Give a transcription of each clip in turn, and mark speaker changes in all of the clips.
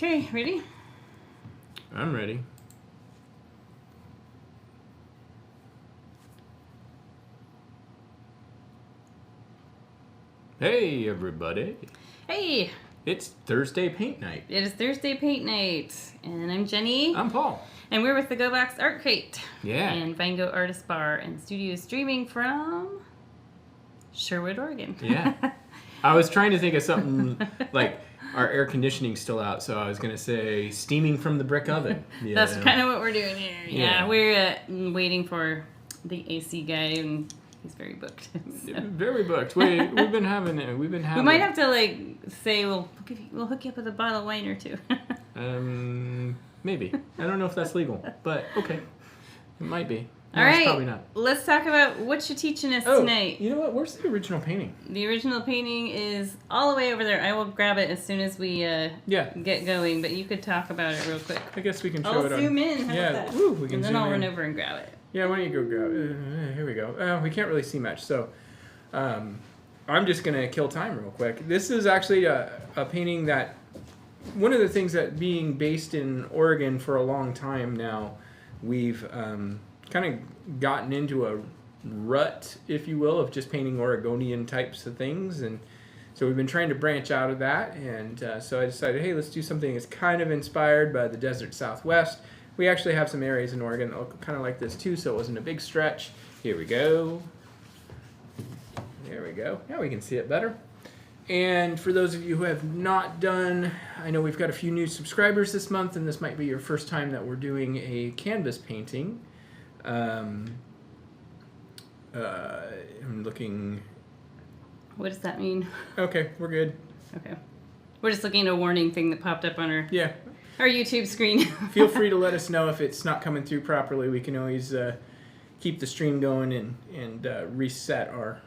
Speaker 1: Okay, ready?
Speaker 2: I'm ready. Hey, everybody.
Speaker 1: Hey,
Speaker 2: It's Thursday paint night.
Speaker 1: it is Thursday paint night, and I'm Jenny,
Speaker 2: I'm Paul.
Speaker 1: and we're with the Go Box Art Crate
Speaker 2: Yeah.
Speaker 1: and Van Gogh Artist Bar and studio streaming from Sherwood, Oregon.
Speaker 2: Yeah. I was trying to think of something like our air conditioning's still out, so I was going to say steaming from the brick oven.
Speaker 1: That's kind of what we're doing here.
Speaker 2: Yeah.
Speaker 1: We're waiting for the AC guy, and he's very booked. So.
Speaker 2: Very booked. We've been having it. We
Speaker 1: might have to say we'll hook you up with a bottle of wine or two.
Speaker 2: Maybe. I don't know if that's legal, but okay. It might be. No,
Speaker 1: All right.
Speaker 2: Probably not.
Speaker 1: Let's talk about what you're teaching us tonight.
Speaker 2: You know what? Where's the original painting?
Speaker 1: The original painting is all the way over there. I will grab it as soon as we get going, but you could talk about it real quick.
Speaker 2: I guess we can show
Speaker 1: I'll
Speaker 2: it on.
Speaker 1: zoom in. How about that?
Speaker 2: Woo, we can
Speaker 1: and then
Speaker 2: zoom
Speaker 1: I'll
Speaker 2: in.
Speaker 1: run over and grab it.
Speaker 2: Yeah, why don't you go grab it? Here we go. We can't really see much, so I'm just going to kill time real quick. This is actually a painting that, one of the things that being based in Oregon for a long time now, we've kind of gotten into a rut, if you will, of just painting Oregonian types of things. And so we've been trying to branch out of that. And so I decided, hey, let's do something that's kind of inspired by the desert Southwest. We actually have some areas in Oregon that look kind of like this too, so it wasn't a big stretch. Here we go. There we go. Now we can see it better. And for those of you who have not done, I know we've got a few new subscribers this month, and this might be your first time that we're doing a canvas painting. I'm looking.
Speaker 1: What does that mean?
Speaker 2: Okay, we're good.
Speaker 1: Okay. We're just looking at a warning thing that popped up on our YouTube screen.
Speaker 2: Feel free to let us know if it's not coming through properly. We can always keep the stream going and reset our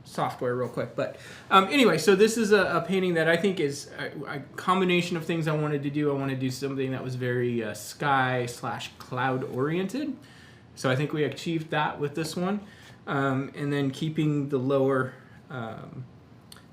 Speaker 2: software real quick. But anyway, so this is a painting that I think is a combination of things I wanted to do. I want to do something that was very sky/cloud oriented. So I think we achieved that with this one. And then keeping the lower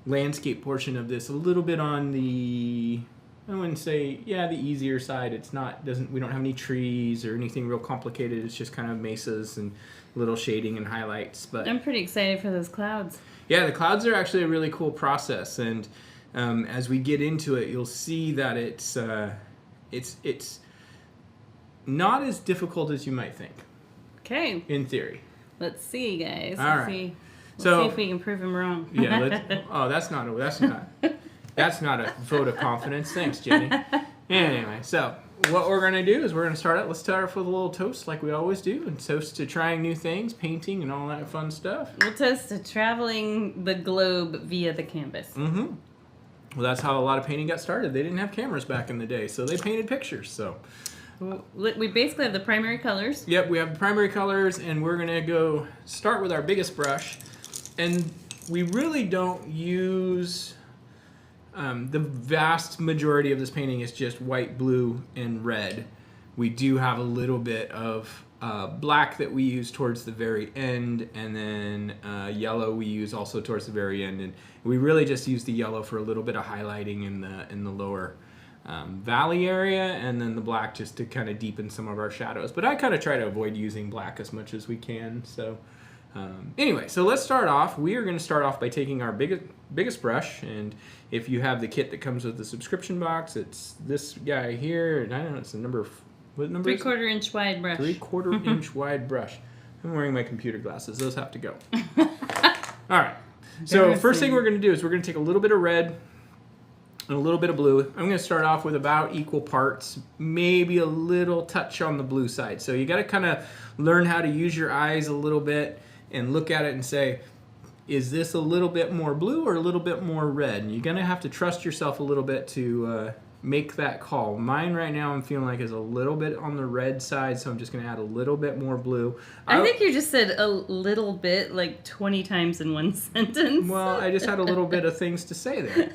Speaker 2: landscape portion of this a little bit on the, I wouldn't say, the easier side. It's not, we don't have any trees or anything real complicated. It's just kind of mesas and little shading and highlights. But
Speaker 1: I'm pretty excited for those clouds.
Speaker 2: Yeah, the clouds are actually a really cool process. And as we get into it, you'll see that it's not as difficult as you might think.
Speaker 1: Okay.
Speaker 2: In theory.
Speaker 1: Let's see, guys.
Speaker 2: All
Speaker 1: Let's
Speaker 2: right.
Speaker 1: see if we can prove him wrong.
Speaker 2: Yeah. That's not a vote of confidence. Thanks, Jenny. Anyway, so what we're gonna do is let's start off with a little toast like we always do, and toast to trying new things, painting, and all that fun stuff.
Speaker 1: We'll toast to traveling the globe via the canvas.
Speaker 2: Mm-hmm. Well, that's how a lot of painting got started. They didn't have cameras back in the day, so they painted pictures. So.
Speaker 1: We basically have the primary colors.
Speaker 2: Yep, we have the primary colors, and we're going to go start with our biggest brush. And we really don't use, the vast majority of this painting is just white, blue, and red. We do have a little bit of black that we use towards the very end, and then yellow we use also towards the very end. And we really just use the yellow for a little bit of highlighting in the lower valley area, and then the black just to kind of deepen some of our shadows. But I kind of try to avoid using black as much as we can. So anyway, so let's start off. We are going to start off by taking our biggest brush, and if you have the kit that comes with the subscription box, it's this guy here, and I don't know, it's the number, what number is it?
Speaker 1: 3/4 inch wide brush.
Speaker 2: 3/4 inch wide brush. I'm wearing my computer glasses. Those have to go. All right. So first thing we're going to do is we're going to take a little bit of red and a little bit of blue. I'm going to start off with about equal parts, maybe a little touch on the blue side. So you got to kind of learn how to use your eyes a little bit and look at it and say, is this a little bit more blue or a little bit more red? And you're going to have to trust yourself a little bit to make that call. Mine right now I'm feeling like is a little bit on the red side, so I'm just going to add a little bit more blue.
Speaker 1: I think you just said a little bit like 20 times in one sentence.
Speaker 2: Well, I just had a little bit of things to say there.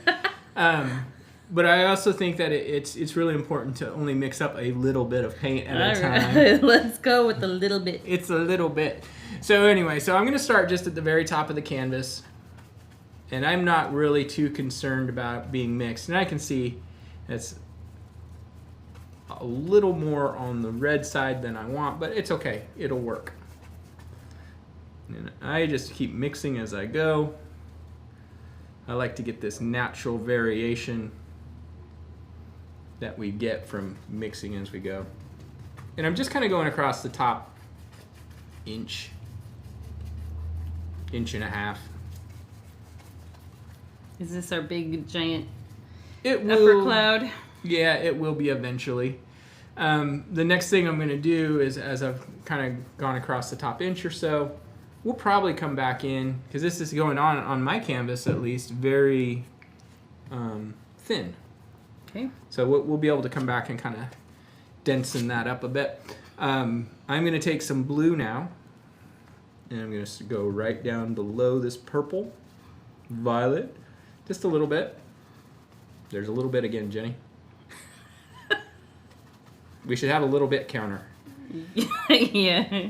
Speaker 2: But I also think that it's really important to only mix up a little bit of paint at a time.
Speaker 1: Right. Let's go with a little bit.
Speaker 2: It's a little bit. So anyway, I'm going to start just at the very top of the canvas. And I'm not really too concerned about being mixed. And I can see it's a little more on the red side than I want, but it's okay. It'll work. And I just keep mixing as I go. I like to get this natural variation that we get from mixing as we go. And I'm just kind of going across the top inch and a half.
Speaker 1: Is this our big giant
Speaker 2: It will,
Speaker 1: upper cloud?
Speaker 2: Yeah, it will be eventually. The next thing I'm going to do is, as I've kind of gone across the top inch or so, we'll probably come back in, because this is going on my canvas at least, very thin.
Speaker 1: Okay.
Speaker 2: So we'll be able to come back and kind of densen that up a bit. I'm going to take some blue now, and I'm going to go right down below this purple, violet, just a little bit. There's a little bit again, Jenny. We should have a little bit counter.
Speaker 1: Yeah.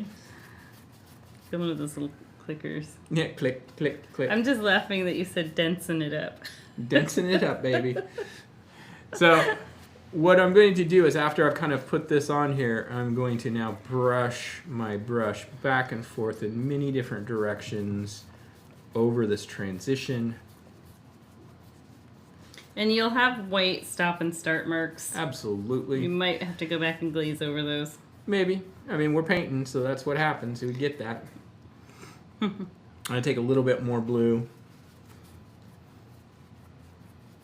Speaker 1: One of those little clickers.
Speaker 2: Yeah, click, click, click.
Speaker 1: I'm just laughing that you said densen it up.
Speaker 2: Densen it up, baby. So what I'm going to do is, after I've kind of put this on here, I'm going to now brush my brush back and forth in many different directions over this transition.
Speaker 1: And you'll have white stop and start marks.
Speaker 2: Absolutely.
Speaker 1: You might have to go back and glaze over those.
Speaker 2: Maybe. I mean, we're painting, so that's what happens. We get that. I'm going to take a little bit more blue.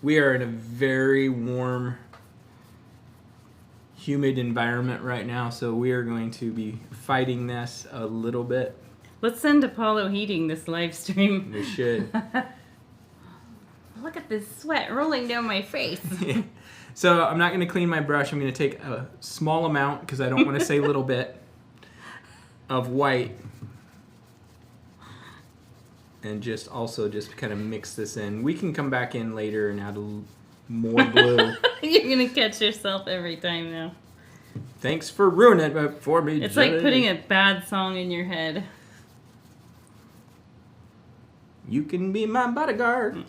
Speaker 2: We are in a very warm, humid environment right now, so we are going to be fighting this a little bit.
Speaker 1: Let's send Apollo Heating this live stream.
Speaker 2: We should.
Speaker 1: Look at this sweat rolling down my face.
Speaker 2: So I'm not going to clean my brush. I'm going to take a small amount, because I don't want to say little bit, of white. And just kind of mix this in. We can come back in later and add more blue.
Speaker 1: You're going to catch yourself every time now.
Speaker 2: Thanks for ruining it for me,
Speaker 1: It's
Speaker 2: Jenny.
Speaker 1: like putting a bad song in your head.
Speaker 2: You can be my bodyguard.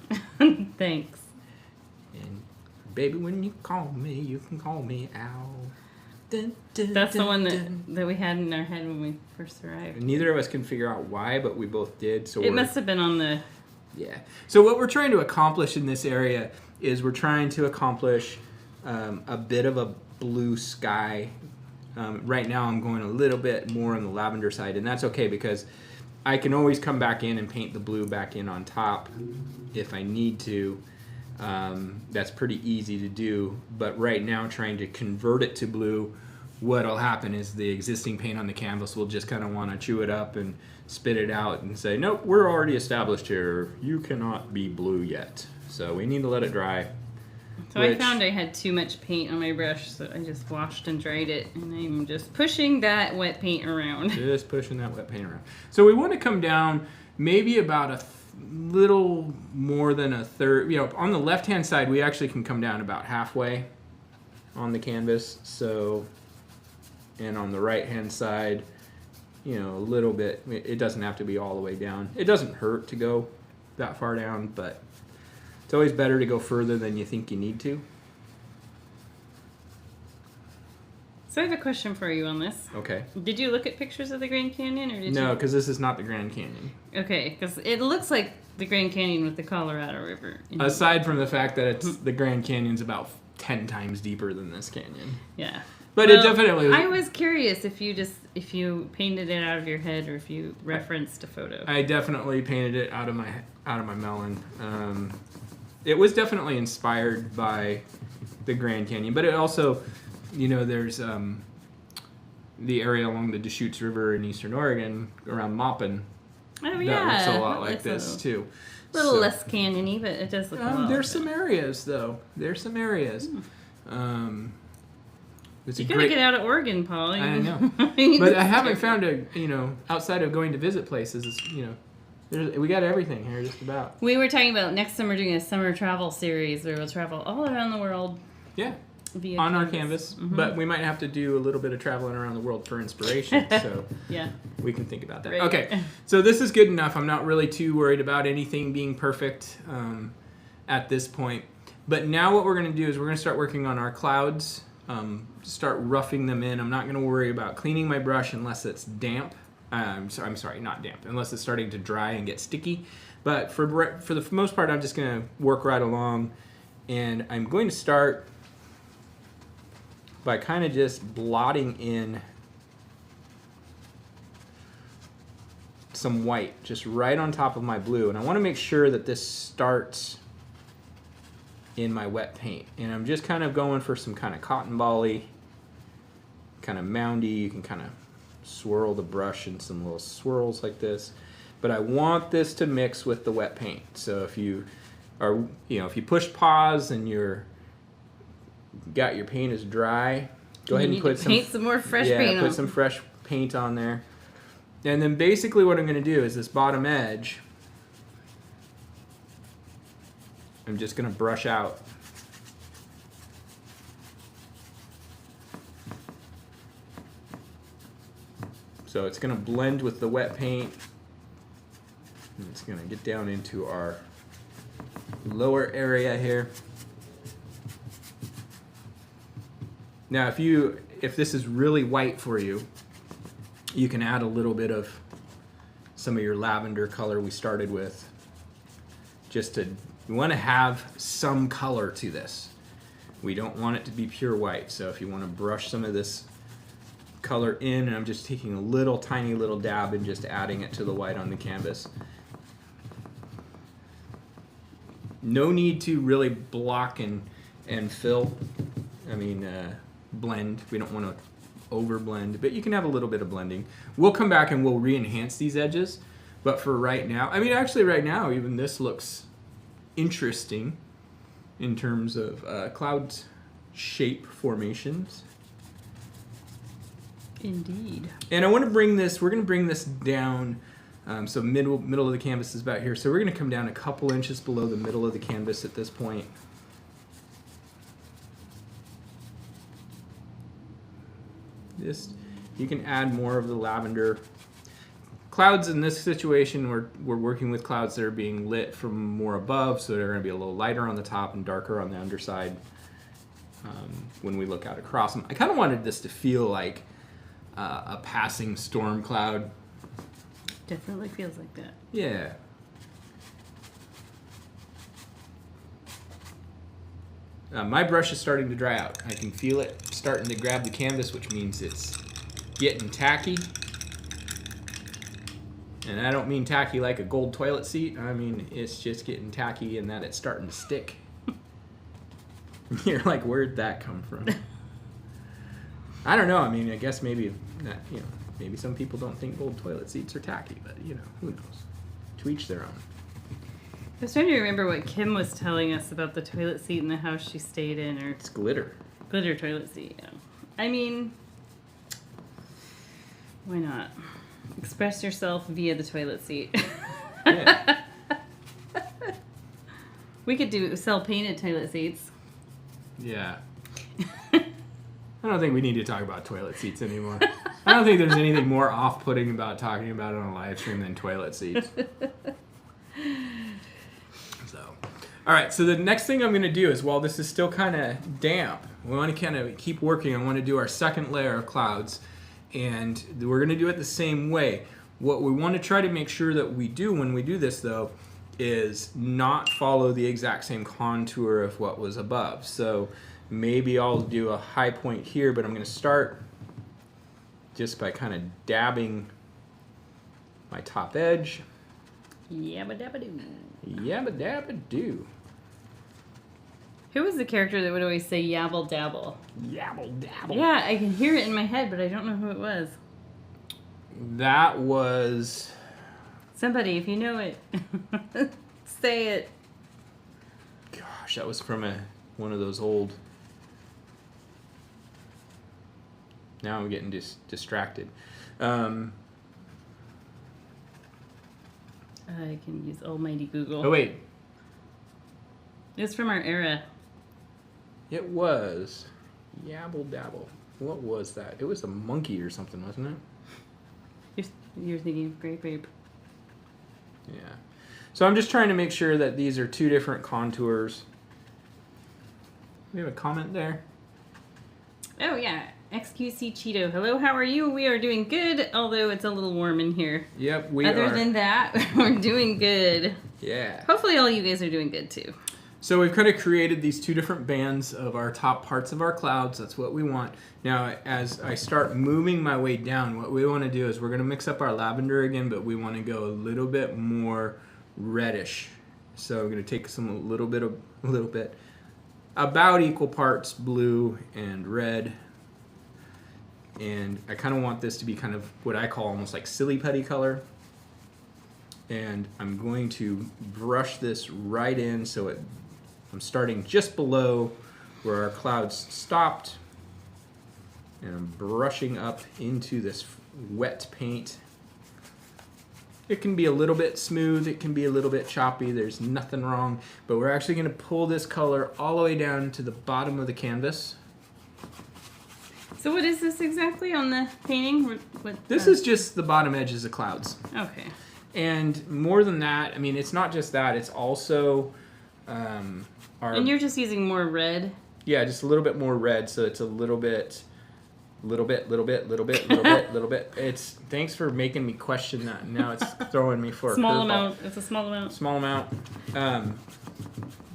Speaker 1: Thanks.
Speaker 2: And baby, when you call me, you can call me Al. Dun, dun,
Speaker 1: That's
Speaker 2: dun,
Speaker 1: the one
Speaker 2: dun.
Speaker 1: that we had in our head when we first arrived.
Speaker 2: Neither of us can figure out why, but we both did. So
Speaker 1: It must have been on the...
Speaker 2: Yeah. So what we're trying to accomplish in this area is we're trying to accomplish a bit of a blue sky. Right now I'm going a little bit more on the lavender side, and that's okay, because I can always come back in and paint the blue back in on top if I need to. That's pretty easy to do, but right now trying to convert it to blue, what'll happen is the existing paint on the canvas will just kind of want to chew it up and spit it out and say, nope, we're already established here. You cannot be blue yet. So we need to let it dry.
Speaker 1: So I found I had too much paint on my brush, so I just washed and dried it, and I'm just pushing that wet paint around.
Speaker 2: Just pushing that wet paint around. So we want to come down maybe about a little more than a third. You know, on the left-hand side, we actually can come down about halfway on the canvas. So, and on the right-hand side, you know, a little bit. It doesn't have to be all the way down. It doesn't hurt to go that far down, but it's always better to go further than you think you need to.
Speaker 1: So I have a question for you on this.
Speaker 2: Okay.
Speaker 1: Did you look at pictures of the Grand Canyon, or did you?
Speaker 2: No, because this is not the Grand Canyon.
Speaker 1: Okay, because it looks like the Grand Canyon with the Colorado River.
Speaker 2: Aside from the fact that it's the Grand Canyon's about 10 times deeper than this canyon.
Speaker 1: Yeah.
Speaker 2: But
Speaker 1: well,
Speaker 2: it definitely...
Speaker 1: I was curious if you painted it out of your head, or if you referenced a photo.
Speaker 2: I definitely painted it out of my melon. It was definitely inspired by the Grand Canyon, but it also, you know, there's the area along the Deschutes River in eastern Oregon around Maupin.
Speaker 1: Oh yeah,
Speaker 2: that looks a lot like this too.
Speaker 1: A little less canyony, but it does look a lot.
Speaker 2: There's some areas though. There's some areas.
Speaker 1: You gotta get out of Oregon, Paul.
Speaker 2: I know, but I haven't found outside of going to visit places. We got everything here, just about.
Speaker 1: We were talking about next summer doing a summer travel series where we'll travel all around the world.
Speaker 2: Yeah.
Speaker 1: Via
Speaker 2: on our canvas, but we might have to do a little bit of traveling around the world for inspiration, so
Speaker 1: yeah,
Speaker 2: we can think about that.
Speaker 1: Right.
Speaker 2: Okay, so this is good enough. I'm not really too worried about anything being perfect at this point. But now what we're going to do is we're going to start working on our clouds start roughing them in. I'm not going to worry about cleaning my brush unless it's damp. I'm sorry, not damp, unless it's starting to dry and get sticky. But for the most part, I'm just going to work right along. And I'm going to start by kind of just blotting in some white just right on top of my blue. And I want to make sure that this starts in my wet paint. And I'm just kind of going for some kind of cotton ball-y, kind of moundy. You can kind of swirl the brush in some little swirls like this. But I want this to mix with the wet paint. So if you are, if you push pause and got your paint is dry, go ahead and put
Speaker 1: some more fresh paint on.
Speaker 2: Put some fresh paint on there. And then basically what I'm going to do is this bottom edge, I'm just going to brush out. So it's going to blend with the wet paint. And it's going to get down into our lower area here. Now if this is really white for you, you can add a little bit of some of your lavender color we started with. You want to have some color to this. We don't want it to be pure white. So if you want to brush some of this color in, and I'm just taking a little tiny little dab and just adding it to the white on the canvas. No need to really block and fill. Blend. We don't want to over blend, but you can have a little bit of blending. We'll come back and we'll re-enhance these edges, but for right now, actually right now even this looks interesting in terms of cloud shape formations.
Speaker 1: Indeed.
Speaker 2: And I want to bring this, we're going to bring this down, so middle of the canvas is about here, so we're going to come down a couple inches below the middle of the canvas at this point. You can add more of the lavender. Clouds in this situation, we're working with clouds that are being lit from more above, so they're going to be a little lighter on the top and darker on the underside when we look out across them. I kind of wanted this to feel like a passing storm cloud.
Speaker 1: Definitely feels like that.
Speaker 2: Yeah. My brush is starting to dry out. I can feel it starting to grab the canvas, which means it's getting tacky. And I don't mean tacky like a gold toilet seat. I mean, it's just getting tacky in that it's starting to stick. You're like, where'd that come from? I don't know. I guess maybe that, maybe some people don't think gold toilet seats are tacky, but who knows? To each their own.
Speaker 1: I was trying to remember what Kim was telling us about the toilet seat in the house she stayed in, or
Speaker 2: it's glitter.
Speaker 1: Glitter toilet seat. Yeah. Why not? Express yourself via the toilet seat.
Speaker 2: Yeah.
Speaker 1: We could sell painted toilet seats.
Speaker 2: Yeah. I don't think we need to talk about toilet seats anymore. I don't think there's anything more off-putting about talking about it on a live stream than toilet seats. All right, so the next thing I'm going to do is, while this is still kind of damp, we want to kind of keep working. I want to do our second layer of clouds, and we're going to do it the same way. What we want to try to make sure that we do when we do this, though, is not follow the exact same contour of what was above. So maybe I'll do a high point here, but I'm going to start just by kind of dabbing my top edge.
Speaker 1: Yabba dabba doo.
Speaker 2: Yabba dabba doo.
Speaker 1: Who was the character that would always say yabble dabble?
Speaker 2: Yabble dabble.
Speaker 1: Yeah, I can hear it in my head, but I don't know who it was.
Speaker 2: That was...
Speaker 1: Somebody, if you know it, say it.
Speaker 2: Gosh, that was from one of those old... Now I'm getting distracted.
Speaker 1: I can use almighty Google.
Speaker 2: Oh, wait.
Speaker 1: It's from our era.
Speaker 2: It was Yabble Dabble. What was that? It was a monkey or something, wasn't it?
Speaker 1: You're thinking of Grape Ape.
Speaker 2: Yeah. So I'm just trying to make sure that these are two different contours. We have a comment there?
Speaker 1: Oh, yeah. XQC Cheeto. Hello, how are you? We are doing good, although it's a little warm in here.
Speaker 2: Yep, we are.
Speaker 1: Other than that, we're doing good.
Speaker 2: Yeah.
Speaker 1: Hopefully all you guys are doing good, too.
Speaker 2: So we've kind of created these two different bands of our top parts of our clouds. That's what we want. Now, as I start moving my way down, what we want to do is we're going to mix up our lavender again, but we want to go a little bit more reddish. So we're going to take a little bit, about equal parts blue and red. And I kind of want this to be kind of what I call almost like silly putty color. And I'm going to brush this right in so I'm starting just below where our clouds stopped. And I'm brushing up into this wet paint. It can be a little bit smooth, it can be a little bit choppy, there's nothing wrong. But we're actually going to pull this color all the way down to the bottom of the canvas.
Speaker 1: So what is this exactly on the painting?
Speaker 2: This is just the bottom edges of clouds.
Speaker 1: Okay.
Speaker 2: And more than that, I mean, it's not just that, it's also
Speaker 1: And you're just using more red?
Speaker 2: Yeah, just a little bit more red, so it's a little bit. It's thanks for making me question that. Now it's throwing me for
Speaker 1: small
Speaker 2: a
Speaker 1: amount. It's a small amount.
Speaker 2: Small amount.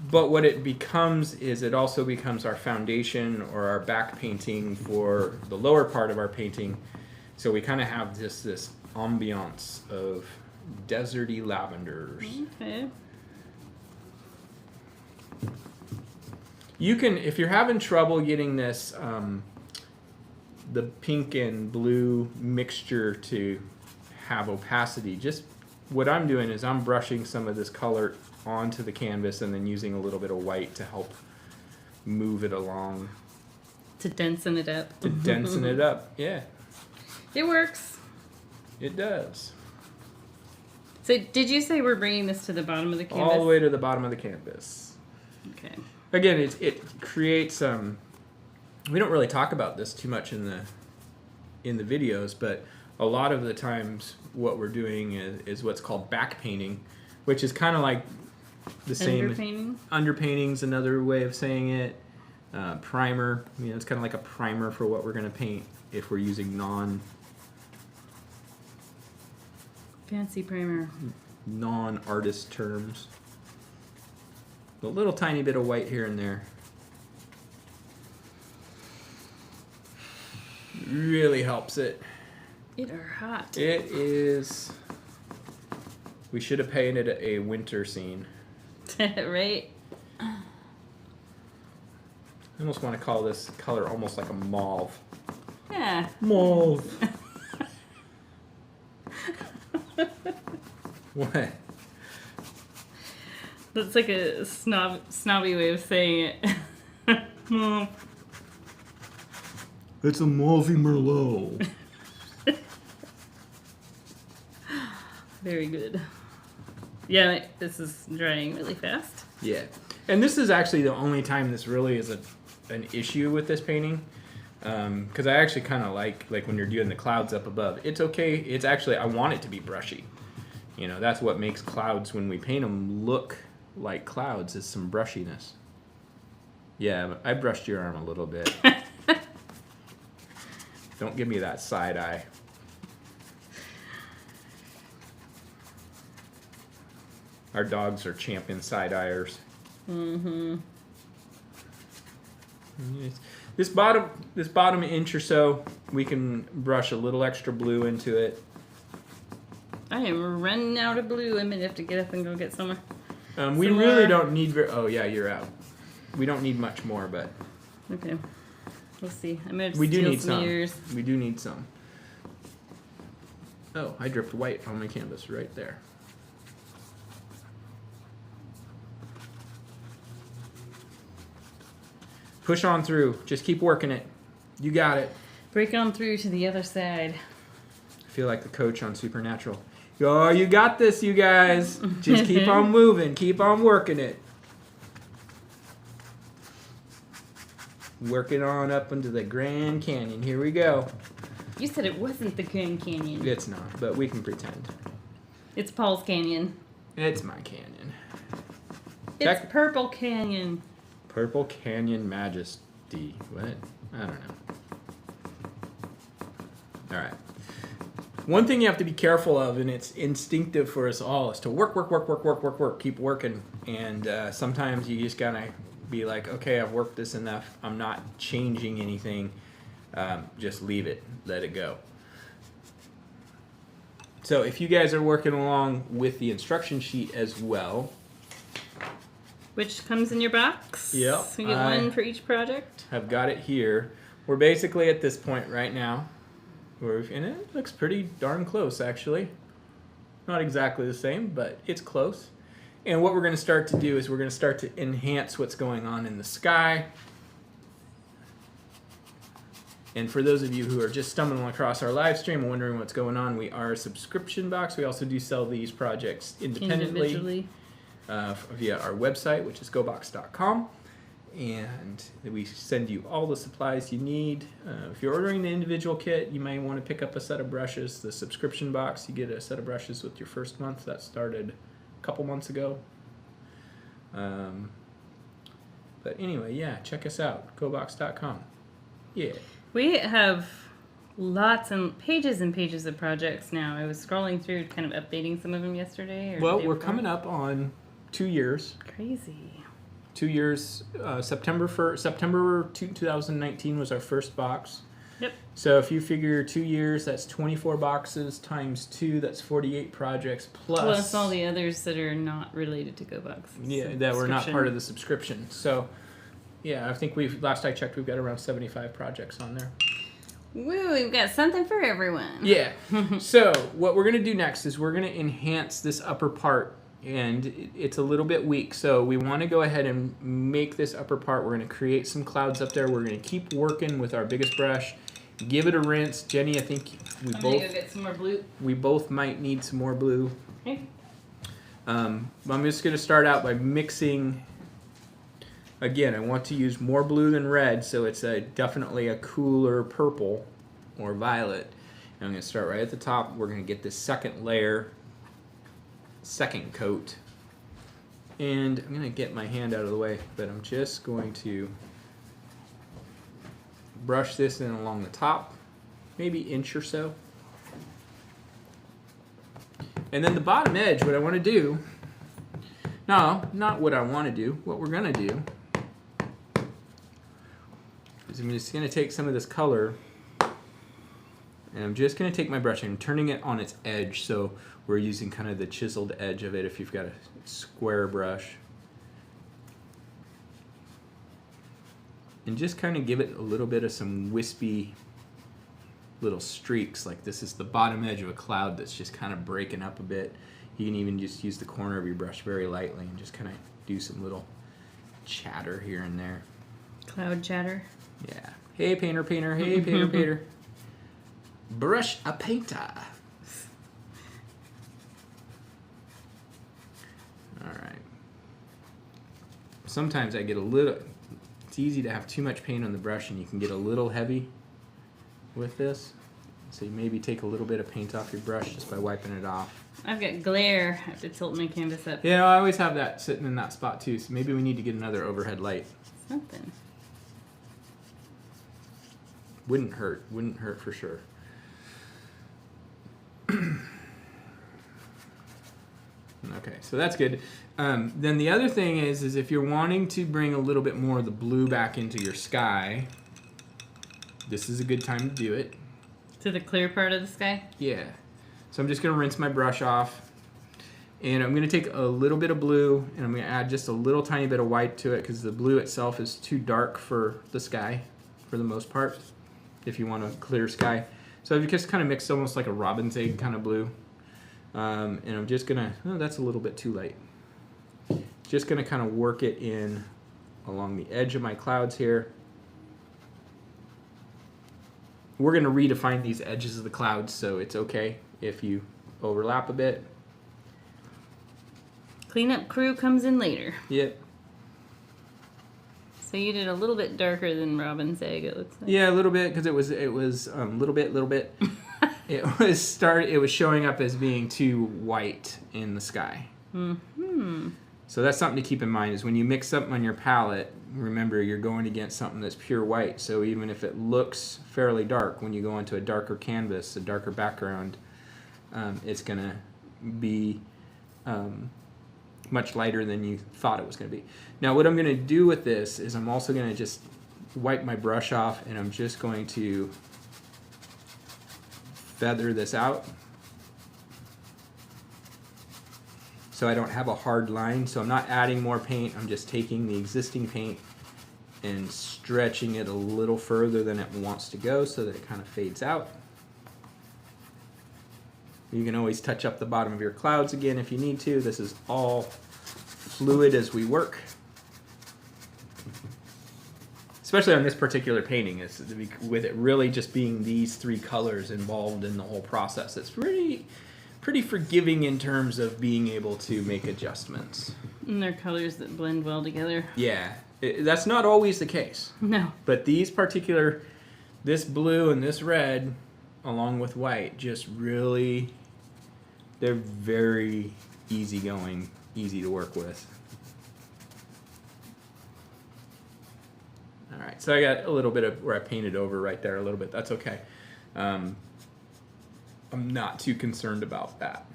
Speaker 2: But what it becomes is it also becomes our foundation or our back painting for the lower part of our painting. So we kind of have this ambiance of deserty lavenders.
Speaker 1: Okay.
Speaker 2: You can, if you're having trouble getting this, the pink and blue mixture to have opacity, just what I'm doing is I'm brushing some of this color onto the canvas and then using a little bit of white to help move it along.
Speaker 1: To densen it up.
Speaker 2: Yeah.
Speaker 1: It works.
Speaker 2: It does.
Speaker 1: So did you say we're bringing this to the bottom of the canvas?
Speaker 2: All the way to the bottom of the canvas.
Speaker 1: Okay.
Speaker 2: Again, it creates we don't really talk about this too much in the videos, but a lot of the times what we're doing is what's called back painting, which is kind of like the same.
Speaker 1: Underpainting?
Speaker 2: Underpainting's another way of saying it. Primer, it's kind of like a primer for what we're going to paint if we're using
Speaker 1: fancy primer.
Speaker 2: non-artist terms. A little tiny bit of white here and there. Really helps it.
Speaker 1: It are hot.
Speaker 2: It is. We should have painted a winter scene.
Speaker 1: Right?
Speaker 2: I almost want to call this color almost like a mauve.
Speaker 1: Yeah.
Speaker 2: Mauve. What?
Speaker 1: That's like a snobby way of saying it.
Speaker 2: It's a mauvey merlot.
Speaker 1: Very good. Yeah, this is drying really fast.
Speaker 2: Yeah. And this is actually the only time this really is an issue with this painting. Because I actually kind of like when you're doing the clouds up above. It's okay. It's actually, I want it to be brushy. That's what makes clouds, when we paint them, look like clouds, is some brushiness. Yeah, I brushed your arm a little bit. Don't give me that side eye. Our dogs are champion side-eyers.
Speaker 1: Mm-hmm.
Speaker 2: This bottom inch or so, we can brush a little extra blue into it.
Speaker 1: I am running out of blue. I might have to get up and go get some.
Speaker 2: We really don't need oh yeah, you're out. We don't need much more, but
Speaker 1: okay. We'll see. I'm gonna
Speaker 2: we do need
Speaker 1: some
Speaker 2: some.
Speaker 1: ears.
Speaker 2: We do need some. Oh, I dripped white on my canvas right there. Push on through. Just keep working it. You got it.
Speaker 1: Break on through to the other side.
Speaker 2: I feel like the coach on Supernatural. Oh, you got this, you guys. Just keep on moving. Keep on working it. Working on up into the Grand Canyon. Here we go.
Speaker 1: You said it wasn't the Grand Canyon.
Speaker 2: It's not, but we can pretend.
Speaker 1: It's Paul's Canyon.
Speaker 2: It's my canyon.
Speaker 1: It's Purple Canyon.
Speaker 2: Purple Canyon D. What? I don't know. All right. One thing you have to be careful of, and it's instinctive for us all, is to work. Keep working. And sometimes you just gotta be like, okay, I've worked this enough. I'm not changing anything. Just leave it. Let it go. So if you guys are working along with the instruction sheet as well.
Speaker 1: Which comes in your box.
Speaker 2: Yep.
Speaker 1: So you get one for each project.
Speaker 2: I've got it here. We're basically at this point right now. And it looks pretty darn close, actually. Not exactly the same, but it's close. And what we're going to start to do is we're going to start to enhance what's going on in the sky. And for those of you who are just stumbling across our live stream and wondering what's going on, we are a subscription box. We also do sell these projects independently via our website, which is gobox.com. And we send you all the supplies you need. If you're ordering the individual kit, you may want to pick up a set of brushes. The subscription box, you get a set of brushes with your first month. That started a couple months ago. But anyway, yeah, check us out, gobox.com. Yeah.
Speaker 1: We have lots and pages of projects now. I was scrolling through, kind of updating some of them yesterday.
Speaker 2: Well, we're coming up on 2 years.
Speaker 1: Crazy.
Speaker 2: 2 years. September 2019 was our first box.
Speaker 1: Yep.
Speaker 2: So if you figure 2 years, that's 24 boxes times 2. That's 48 projects
Speaker 1: plus all the others that are not related to GoBox.
Speaker 2: Yeah, that were not part of the subscription. So, yeah, I think last I checked, we've got around 75 projects on there.
Speaker 1: Woo, we've got something for everyone.
Speaker 2: Yeah. So what we're going to do next is we're going to enhance this upper part. And it's a little bit weak, so we want to go ahead and make this upper part. We're going to create some clouds up there. We're going to keep working with our biggest brush. Give it a rinse. Jenny, I think
Speaker 1: I'm going to go get some more blue.
Speaker 2: We both might need some more blue.
Speaker 1: Okay.
Speaker 2: I'm just going to start out by mixing. Again, I want to use more blue than red, so it's definitely a cooler purple or violet. And I'm going to start right at the top. We're going to get this second layer. Second coat, and I'm going to get my hand out of the way, but I'm just going to brush this in along the top, maybe inch or so, and then the bottom edge. What I want to do, no, not what I want to do, what we're going to do is I'm just going to take some of this color, and I'm just going to take my brush and I'm turning it on its edge, so we're using kind of the chiseled edge of it if you've got a square brush. And just kind of give it a little bit of some wispy little streaks, like this is the bottom edge of a cloud that's just kind of breaking up a bit. You can even just use the corner of your brush very lightly and just kind of do some little chatter here and there.
Speaker 1: Cloud chatter?
Speaker 2: Yeah. Hey, painter, painter. Hey, painter, painter. Brush a painter. Alright. Sometimes I get it's easy to have too much paint on the brush and you can get a little heavy with this. So you maybe take a little bit of paint off your brush just by wiping it off.
Speaker 1: I've got glare. I have to tilt my canvas up.
Speaker 2: Yeah, I always have that sitting in that spot too, so maybe we need to get another overhead light.
Speaker 1: Something.
Speaker 2: Wouldn't hurt for sure. Okay, so that's good. Then the other thing is if you're wanting to bring a little bit more of the blue back into your sky, this is a good time to do it.
Speaker 1: To the clear part of the sky?
Speaker 2: Yeah. So I'm just going to rinse my brush off. And I'm going to take a little bit of blue, and I'm going to add just a little tiny bit of white to it because the blue itself is too dark for the sky for the most part, if you want a clear sky. So I've just kind of mixed almost like a robin's egg kind of blue. And I'm just going to, oh, that's a little bit too light. Just going to kind of work it in along the edge of my clouds here. We're going to redefine these edges of the clouds, so it's okay if you overlap a bit.
Speaker 1: Cleanup crew comes in later.
Speaker 2: Yep.
Speaker 1: So you did a little bit darker than robin's egg, it looks like.
Speaker 2: Yeah, a little bit, because it was little bit. It was showing up as being too white in the sky.
Speaker 1: Mm-hmm.
Speaker 2: So that's something to keep in mind, is when you mix something on your palette, remember, you're going against something that's pure white, so even if it looks fairly dark, when you go into a darker canvas, a darker background, it's going to be much lighter than you thought it was going to be. Now what I'm going to do with this is I'm also going to just wipe my brush off, and I'm just going to feather this out so I don't have a hard line. So I'm not adding more paint, I'm just taking the existing paint and stretching it a little further than it wants to go so that it kind of fades out. You can always touch up the bottom of your clouds again if you need to. This is all fluid as we work. Especially on this particular painting, is with it really just being these three colors involved in the whole process. It's pretty forgiving in terms of being able to make adjustments.
Speaker 1: And they're colors that blend well together.
Speaker 2: Yeah, that's not always the case.
Speaker 1: No.
Speaker 2: But these particular, this blue and this red, along with white, just really, they're very easygoing, easy to work with. All right, so I got a little bit of where I painted over right there a little bit. That's okay. I'm not too concerned about that.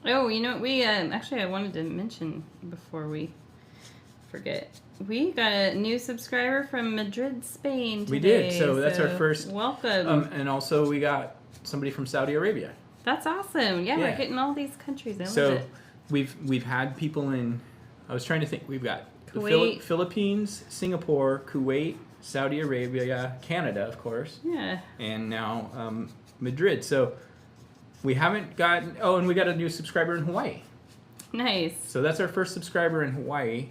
Speaker 1: Oh, you know, we actually I wanted to mention before we forget. We got a new subscriber from Madrid, Spain today.
Speaker 2: We did, so that's our first.
Speaker 1: Welcome.
Speaker 2: And also we got somebody from Saudi Arabia.
Speaker 1: That's awesome. Yeah, we're getting all these countries. I love it.
Speaker 2: We've had people in, I was trying to think, we've got
Speaker 1: Kuwait.
Speaker 2: The Philippines, Singapore, Kuwait, Saudi Arabia, Canada, of course.
Speaker 1: Yeah.
Speaker 2: And now Madrid. So we haven't gotten, and we got a new subscriber in Hawaii.
Speaker 1: Nice.
Speaker 2: So that's our first subscriber in Hawaii.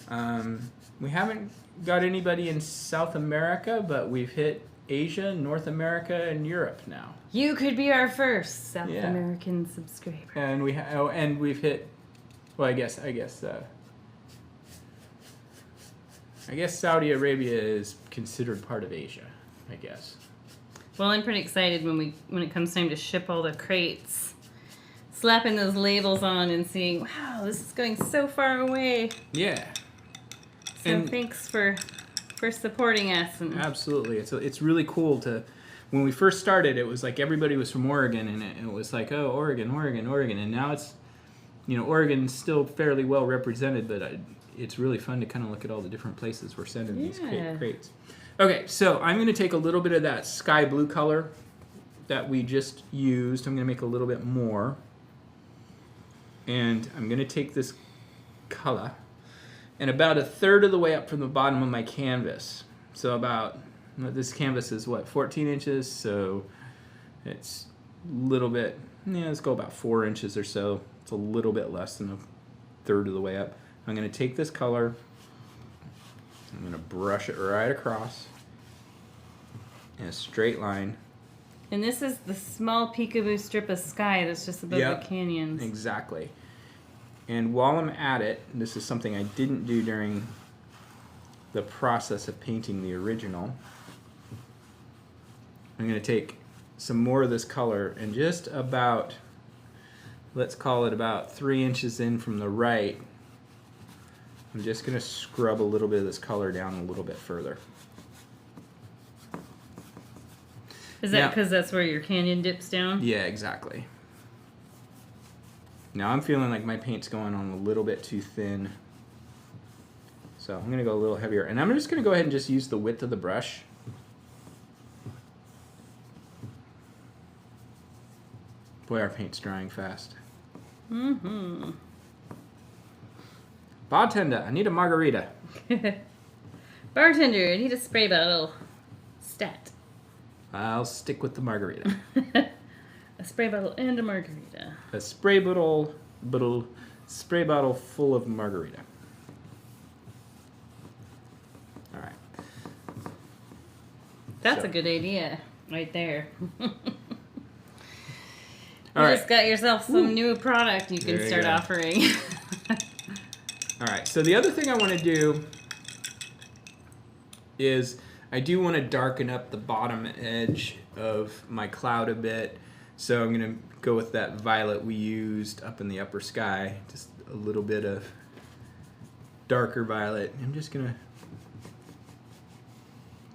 Speaker 2: We haven't got anybody in South America, but we've hit Asia, North America, and Europe now.
Speaker 1: You could be our first South American subscriber.
Speaker 2: And we've hit, well, I guess Saudi Arabia is considered part of Asia, I guess.
Speaker 1: Well, I'm pretty excited when it comes time to ship all the crates. Slapping those labels on and seeing, wow, this is going so far away.
Speaker 2: Yeah.
Speaker 1: So thanks for supporting us. And
Speaker 2: absolutely. It's really cool to, when we first started, it was like everybody was from Oregon, and it was like, oh, Oregon. And now it's, Oregon's still fairly well represented, but it's really fun to kind of look at all the different places we're sending these crates. Okay, so I'm going to take a little bit of that sky blue color that we just used. I'm going to make a little bit more. And I'm going to take this color and about a third of the way up from the bottom of my canvas. So about, this canvas is 14 inches, so it's a little bit, let's go about 4 inches or so. It's a little bit less than a third of the way up. I'm going to take this color, I'm going to brush it right across in a straight line.
Speaker 1: And this is the small peekaboo strip of sky that's just above the canyons.
Speaker 2: Exactly. And while I'm at it, this is something I didn't do during the process of painting the original. I'm going to take some more of this color and just about, let's call it about 3 inches in from the right, I'm just going to scrub a little bit of this color down a little bit further.
Speaker 1: Is that because that's where your canyon dips down?
Speaker 2: Yeah, exactly. Now I'm feeling like my paint's going on a little bit too thin. So I'm going to go a little heavier. And I'm just going to go ahead and just use the width of the brush. Boy, our paint's drying fast.
Speaker 1: Mm-hmm.
Speaker 2: Bartender, I need a margarita.
Speaker 1: Bartender, I need a spray bottle. Stat.
Speaker 2: I'll stick with the margarita.
Speaker 1: A spray bottle and a margarita.
Speaker 2: A spray bottle full of margarita. All right.
Speaker 1: That's a good idea, right there.
Speaker 2: All right.
Speaker 1: Just got yourself some new product you can start offering.
Speaker 2: All right. So the other thing I want to do is I do want to darken up the bottom edge of my cloud a bit. So I'm going to go with that violet we used up in the upper sky. Just a little bit of darker violet. I'm just gonna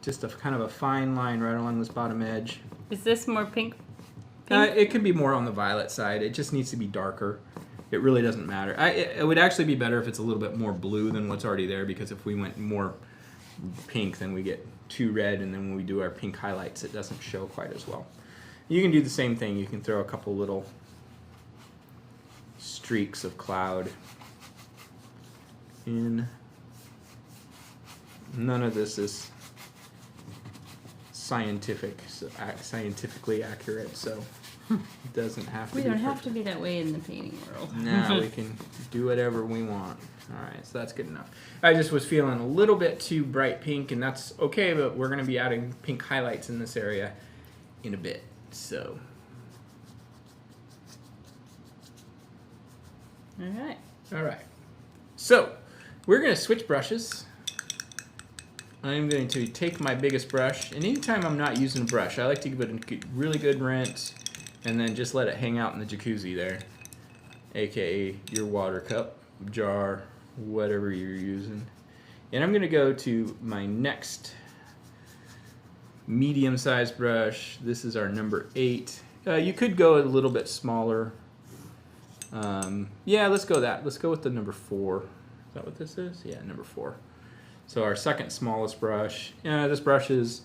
Speaker 2: just a kind of a fine line right along this bottom edge.
Speaker 1: Is this more pink?
Speaker 2: It could be more on the violet side. It just needs to be darker. It really doesn't matter. It would actually be better if it's a little bit more blue than what's already there, because if we went more pink, then we get too red, and then when we do our pink highlights, it doesn't show quite as well. You can do the same thing. You can throw a couple little streaks of cloud in. None of this is scientifically accurate, so it doesn't have to
Speaker 1: We
Speaker 2: be.
Speaker 1: don't have to be that way in the painting world.
Speaker 2: No, we can do whatever we want. All right, so that's good enough. I just was feeling a little bit too bright pink, and that's okay, but we're going to be adding pink highlights in this area in a bit, so.
Speaker 1: All right.
Speaker 2: All right. So, we're going to switch brushes. I'm going to take my biggest brush, and anytime I'm not using a brush, I like to give it a really good rinse, and then just let it hang out in the jacuzzi there, aka your water cup, jar, whatever you're using. And I'm going to go to my next medium-sized brush. This is our number 8. You could go a little bit smaller. Yeah, let's go that. Let's go with the number 4. Is that what this is? Yeah, number 4. So our second smallest brush. This brush is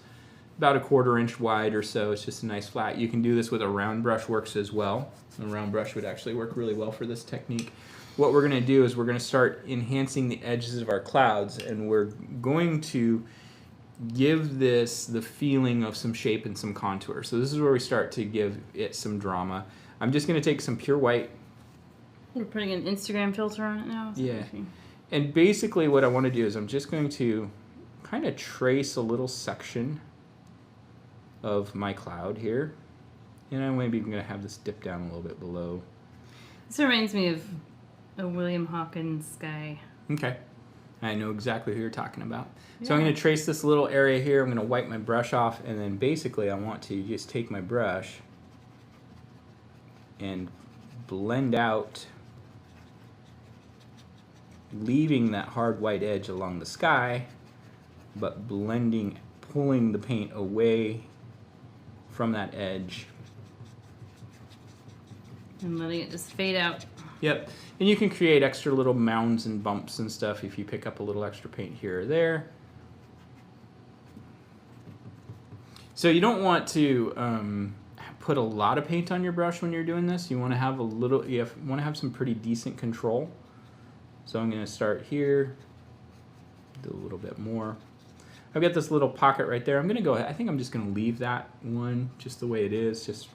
Speaker 2: about a 1/4 inch wide or so. It's just a nice flat. You can do this with a round brush, works as well. A round brush would actually work really well for this technique. What we're going to do is we're going to start enhancing the edges of our clouds, and we're going to give this the feeling of some shape and some contour. So this is where we start to give it some drama. I'm just going to take some pure white.
Speaker 1: You're putting an Instagram filter on it now?
Speaker 2: Yeah. And basically what I want to do is I'm just going to kind of trace a little section of my cloud here. And I'm maybe going to have this dip down a little bit below.
Speaker 1: This reminds me of a William Hawkins guy.
Speaker 2: Okay. I know exactly who you're talking about. Yeah. So I'm going to trace this little area here. I'm going to wipe my brush off, and then basically I want to just take my brush and blend out, leaving that hard white edge along the sky, but blending, pulling the paint away from that edge.
Speaker 1: And letting it just fade out.
Speaker 2: Yep. And you can create extra little mounds and bumps and stuff if you pick up a little extra paint here or there. So you don't want to put a lot of paint on your brush when you're doing this. You want to have a little, want to have some pretty decent control. So I'm going to start here, do a little bit more. I've got this little pocket right there. I'm going to go ahead. I think I'm just going to leave that one just the way it is. Just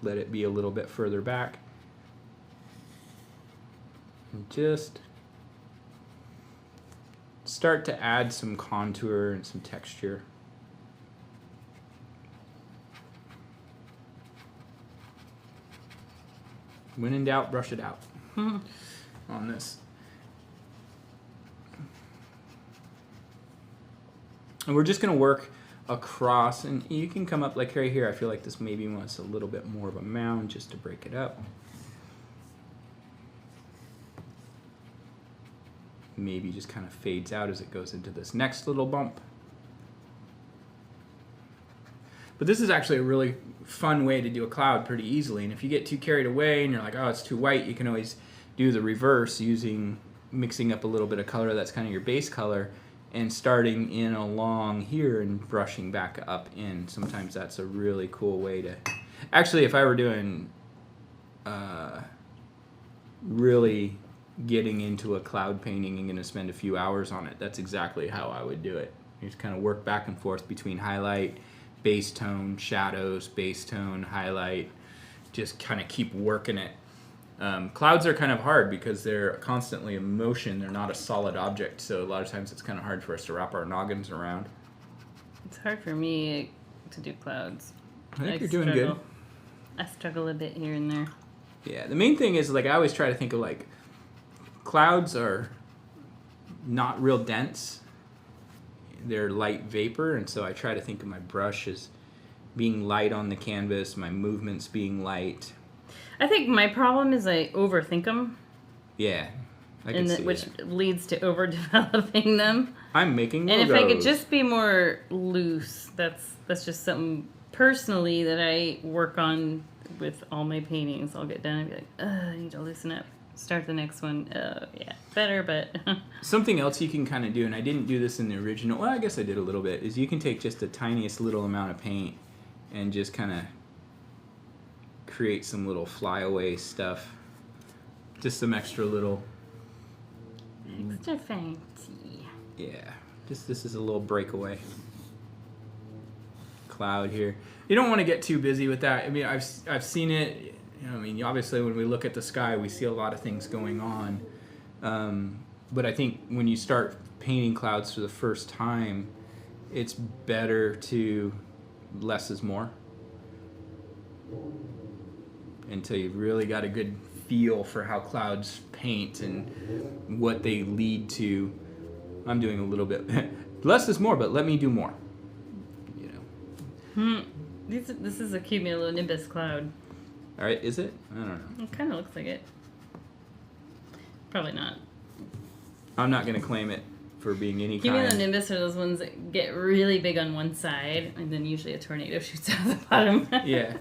Speaker 2: let it be a little bit further back. And just start to add some contour and some texture. When in doubt, brush it out. On this. And we're just going to work across, and you can come up like right here. I feel like this maybe wants a little bit more of a mound just to break it up. Maybe just kind of fades out as it goes into this next little bump. But this is actually a really fun way to do a cloud pretty easily. And if you get too carried away and you're like, oh, it's too white, you can always do the reverse, mixing up a little bit of color that's kind of your base color, and starting in along here and brushing back up in. Sometimes that's a really cool way to... Actually, if I were doing really getting into a cloud painting and going to spend a few hours on it, that's exactly how I would do it. You just kind of work back and forth between highlight, base tone, shadows, base tone, highlight, just kind of keep working it. Clouds are kind of hard because they're constantly in motion. They're not a solid object, so a lot of times it's kind of hard for us to wrap our noggins around.
Speaker 1: It's hard for me to do clouds.
Speaker 2: I think you're doing good.
Speaker 1: I struggle a bit here and there.
Speaker 2: Yeah, the main thing is, like, I always try to think of, like, clouds are not real dense. They're light vapor, and so I try to think of my brush as being light on the canvas, my movements being light.
Speaker 1: I think my problem is I overthink them.
Speaker 2: Yeah. I can see
Speaker 1: which
Speaker 2: it.
Speaker 1: leads to overdeveloping them.
Speaker 2: I'm making logos.
Speaker 1: And if I could just be more loose, that's just something personally that I work on with all my paintings. I'll get done and be like, I need to loosen up. Start the next one. Yeah, better, but...
Speaker 2: Something else you can kind of do, and I didn't do this in the original, well, I guess I did a little bit, is you can take just the tiniest little amount of paint and just kind of create some little flyaway stuff. Just some extra little...
Speaker 1: Extra fancy.
Speaker 2: Yeah, just this is a little breakaway cloud here. You don't want to get too busy with that. I mean, I've seen it. You know, I mean, obviously when we look at the sky, we see a lot of things going on. But I think when you start painting clouds for the first time, it's better to less is more until you've really got a good feel for how clouds paint and what they lead to. I'm doing a little bit less is more, but let me do more. You know.
Speaker 1: This is a cumulonimbus cloud.
Speaker 2: All right, is it? I don't know.
Speaker 1: It kind of looks like it. Probably not.
Speaker 2: I'm not going to claim it for being any kind.
Speaker 1: Cumulonimbus are those ones that get really big on one side, and then usually a tornado shoots out the bottom.
Speaker 2: Yeah.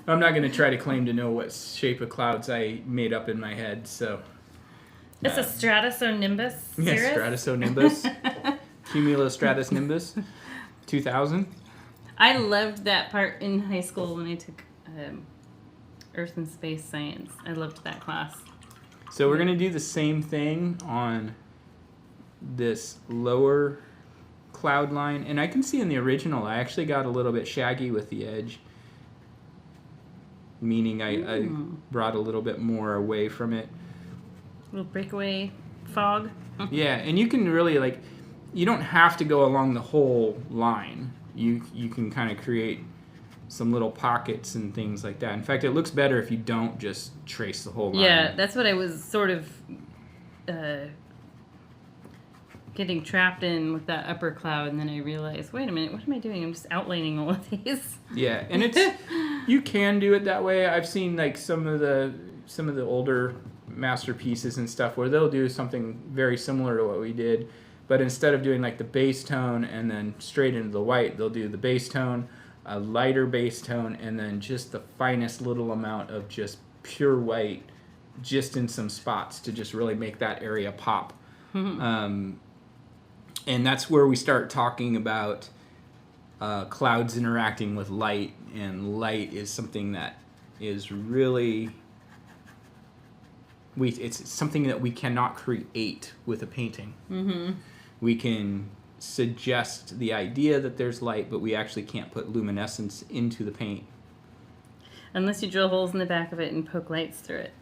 Speaker 2: I'm not going to try to claim to know what shape of clouds I made up in my head, so...
Speaker 1: It's a stratosonimbus.
Speaker 2: Yeah, stratosonimbus. Cumulostratus nimbus. 2000.
Speaker 1: I loved that part in high school when I took Earth and Space Science. I loved that class.
Speaker 2: So we're going to do the same thing on this lower cloud line. And I can see in the original, I actually got a little bit shaggy with the edge. Meaning I brought a little bit more away from it.
Speaker 1: Little breakaway fog.
Speaker 2: Yeah, and you can really, like, you don't have to go along the whole line. You can kind of create some little pockets and things like that. In fact, it looks better if you don't just trace the whole line.
Speaker 1: Yeah, that's what I was sort of getting trapped in with that upper cloud, and then I realized, wait a minute, what am I doing? I'm just outlining all of these.
Speaker 2: Yeah, and it's you can do it that way. I've seen like some of the older masterpieces and stuff where they'll do something very similar to what we did, but instead of doing like the base tone and then straight into the white, they'll do the base tone, a lighter base tone, and then just the finest little amount of just pure white just in some spots to just really make that area pop. And that's where we start talking about clouds interacting with light, and light is something that is really it's something that we cannot create with a painting. We can suggest the idea that there's light, but we actually can't put luminescence into the paint.
Speaker 1: Unless you drill holes in the back of it and poke lights through it.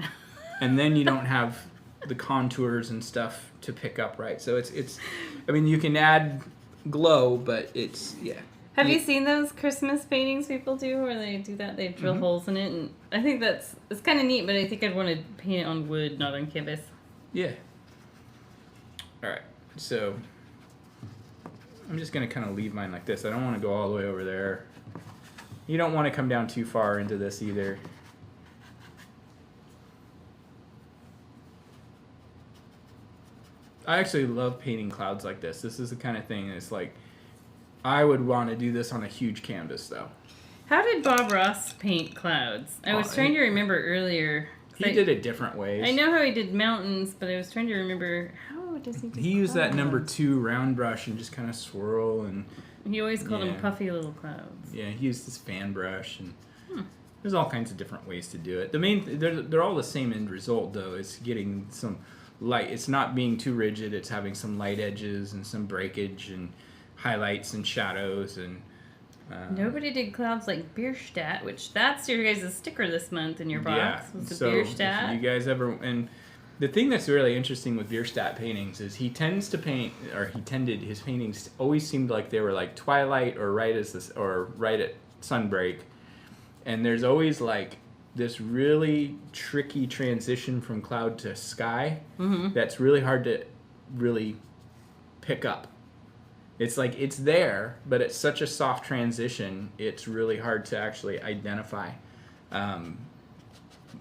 Speaker 2: And then you don't have the contours and stuff to pick up right. So it's I mean, you can add glow, but it's, yeah.
Speaker 1: Have you seen those Christmas paintings people do where they do that? They drill holes in it, and I think it's kind of neat, but I think I'd want to paint it on wood, not on canvas.
Speaker 2: Yeah. All right. So I'm just going to kind of leave mine like this. I don't want to go all the way over there. You don't want to come down too far into this either. I actually love painting clouds like this. This is the kind of thing that's like, I would want to do this on a huge canvas, though.
Speaker 1: How did Bob Ross paint clouds? I was trying to remember earlier.
Speaker 2: He did it different ways.
Speaker 1: I know how he did mountains, but I was trying to remember, how does he do
Speaker 2: He used that
Speaker 1: clouds?
Speaker 2: #2 round brush and just kind of swirl, and
Speaker 1: He always called them puffy little clouds.
Speaker 2: yeah, he used this fan brush, and there's all kinds of different ways to do it. The main, they're all the same end result, though. It's getting some light. It's not being too rigid. It's having some light edges and some breakage and highlights and shadows. And
Speaker 1: nobody did clouds like Bierstadt, which that's your guys' sticker this month in your box. Was the
Speaker 2: so
Speaker 1: Bierstadt.
Speaker 2: if you guys ever, and the thing that's really interesting with Bierstadt paintings is he tends to paint, or he tended, his paintings always seemed like they were like twilight or right at sunbreak, and there's always like this really tricky transition from cloud to sky that's really hard to really pick up. It's like it's there, but it's such a soft transition, it's really hard to actually identify.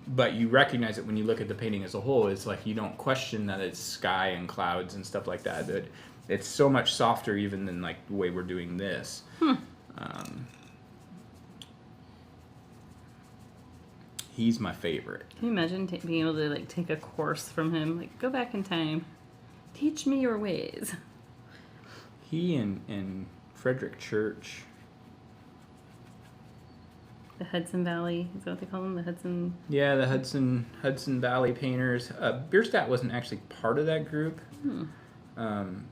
Speaker 2: but you recognize it when you look at the painting as a whole. It's like you don't question that it's sky and clouds and stuff like that. But it's so much softer even than like the way we're doing this. He's my favorite.
Speaker 1: Can you imagine being able to like take a course from him? Like, go back in time, teach me your ways.
Speaker 2: He and Frederick Church.
Speaker 1: The Hudson Valley, is that what they call them? The Hudson...
Speaker 2: Yeah, the Hudson Valley painters. Bierstadt wasn't actually part of that group,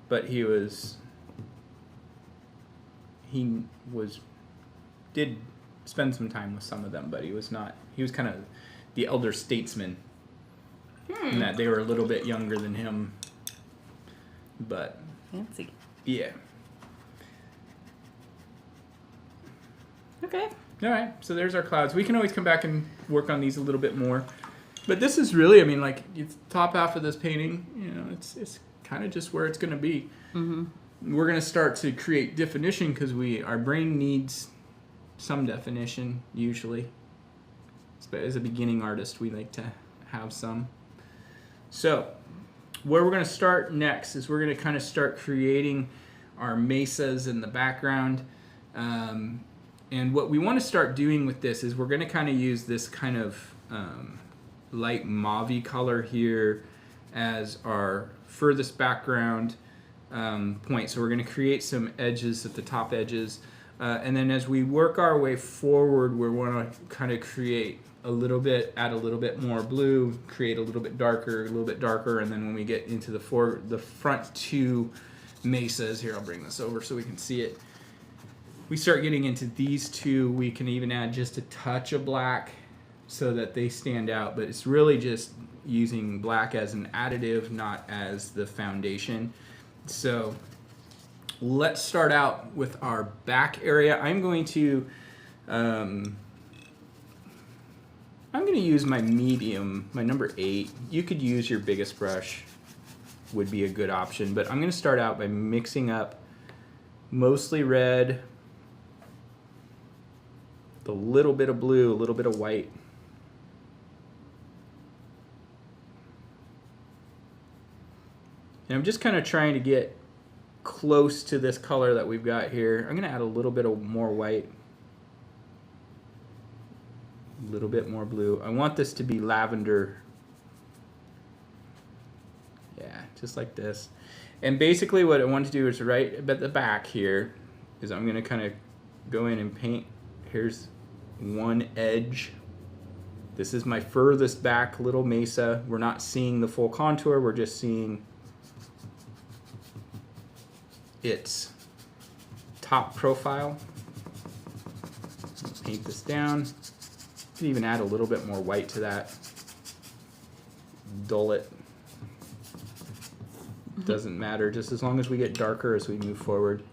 Speaker 2: but he did spend some time with some of them, but he was kind of the elder statesman in that they were a little bit younger than him, but
Speaker 1: fancy.
Speaker 2: Yeah.
Speaker 1: Okay.
Speaker 2: All right, so there's our clouds. We can always come back and work on these a little bit more, but this is really, I mean, like, it's top half of this painting, you know, it's kind of just where it's going to be. We're going to start to create definition because our brain needs some definition usually. But as a beginning artist, we like to have some. So where we're going to start next is we're going to kind of start creating our mesas in the background. And what we want to start doing with this is we're going to kind of use this kind of light mauve-y color here as our furthest background point. So we're going to create some edges at the top edges. And then as we work our way forward, we want to kind of create add a little bit more blue, create a little bit darker, and then when we get into the front two mesas, here I'll bring this over so we can see it. We start getting into these two, we can even add just a touch of black so that they stand out, but it's really just using black as an additive, not as the foundation. So let's start out with our back area. I'm going to use my medium, my number 8. You could use your biggest brush, would be a good option, but I'm going to start out by mixing up mostly red, a little bit of blue, a little bit of white. And I'm just kind of trying to get close to this color that we've got here. I'm going to add a little bit of more white, a little bit more blue. I want this to be lavender. Yeah, just like this. And basically what I want to do is right at the back here is I'm going to kind of go in and paint. Here's one edge. This is my furthest back little mesa. We're not seeing the full contour, we're just seeing its top profile. Paint this down. Could even add a little bit more white to that. Dull it. Doesn't matter, just as long as we get darker as we move forward.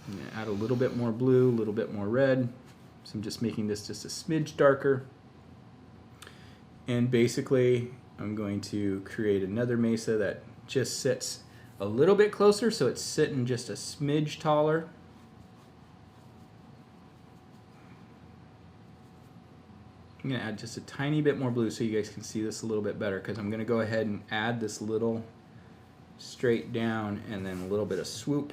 Speaker 2: I'm going to add a little bit more blue, a little bit more red. So I'm just making this just a smidge darker. And basically, I'm going to create another mesa that just sits a little bit closer, so it's sitting just a smidge taller. I'm going to add just a tiny bit more blue so you guys can see this a little bit better, because I'm going to go ahead and add this little straight down and then a little bit of swoop.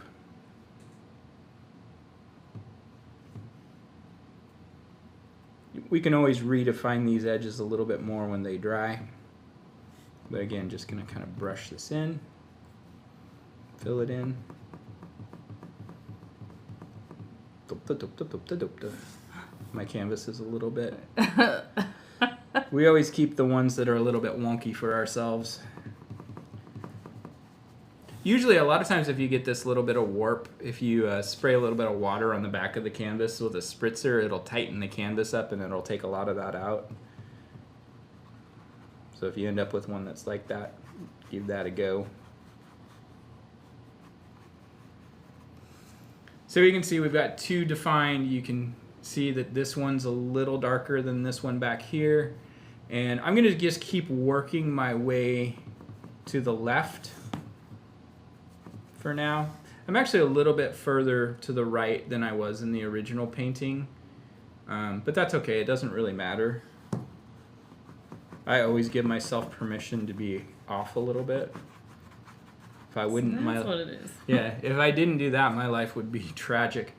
Speaker 2: We can always redefine these edges a little bit more when they dry. But again, just going to kind of brush this in, fill it in. My canvas is a little bit... We always keep the ones that are a little bit wonky for ourselves. Usually, a lot of times if you get this little bit of warp, if you spray a little bit of water on the back of the canvas with a spritzer, it'll tighten the canvas up and it'll take a lot of that out. So if you end up with one that's like that, give that a go. So you can see we've got two defined. You can see that this one's a little darker than this one back here. And I'm going to just keep working my way to the left for now. I'm actually a little bit further to the right than I was in the original painting, but that's okay. It doesn't really matter. I always give myself permission to be off a little bit. If I wouldn't,
Speaker 1: That's what it is.
Speaker 2: Yeah, if I didn't do that, my life would be tragic.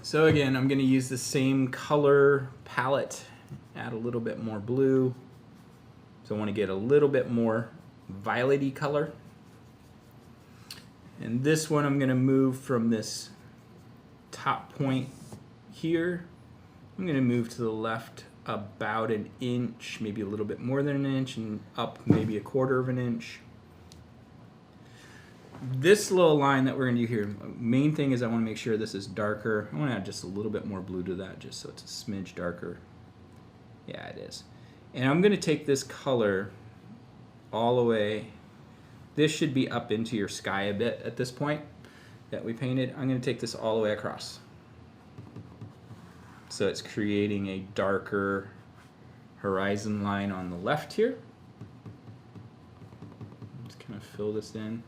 Speaker 2: So again, I'm going to use the same color palette, add a little bit more blue. So I want to get a little bit more violet-y color. And this one I'm going to move from this top point here. I'm going to move to the left about an inch, maybe a little bit more than an inch, and up maybe a quarter of an inch. This little line that we're going to do here, main thing is I want to make sure this is darker. I want to add just a little bit more blue to that just so it's a smidge darker. Yeah, it is. And I'm going to take this color all the way. This should be up into your sky a bit at this point that we painted. I'm going to take this all the way across. So it's creating a darker horizon line on the left here. Just kind of fill this in.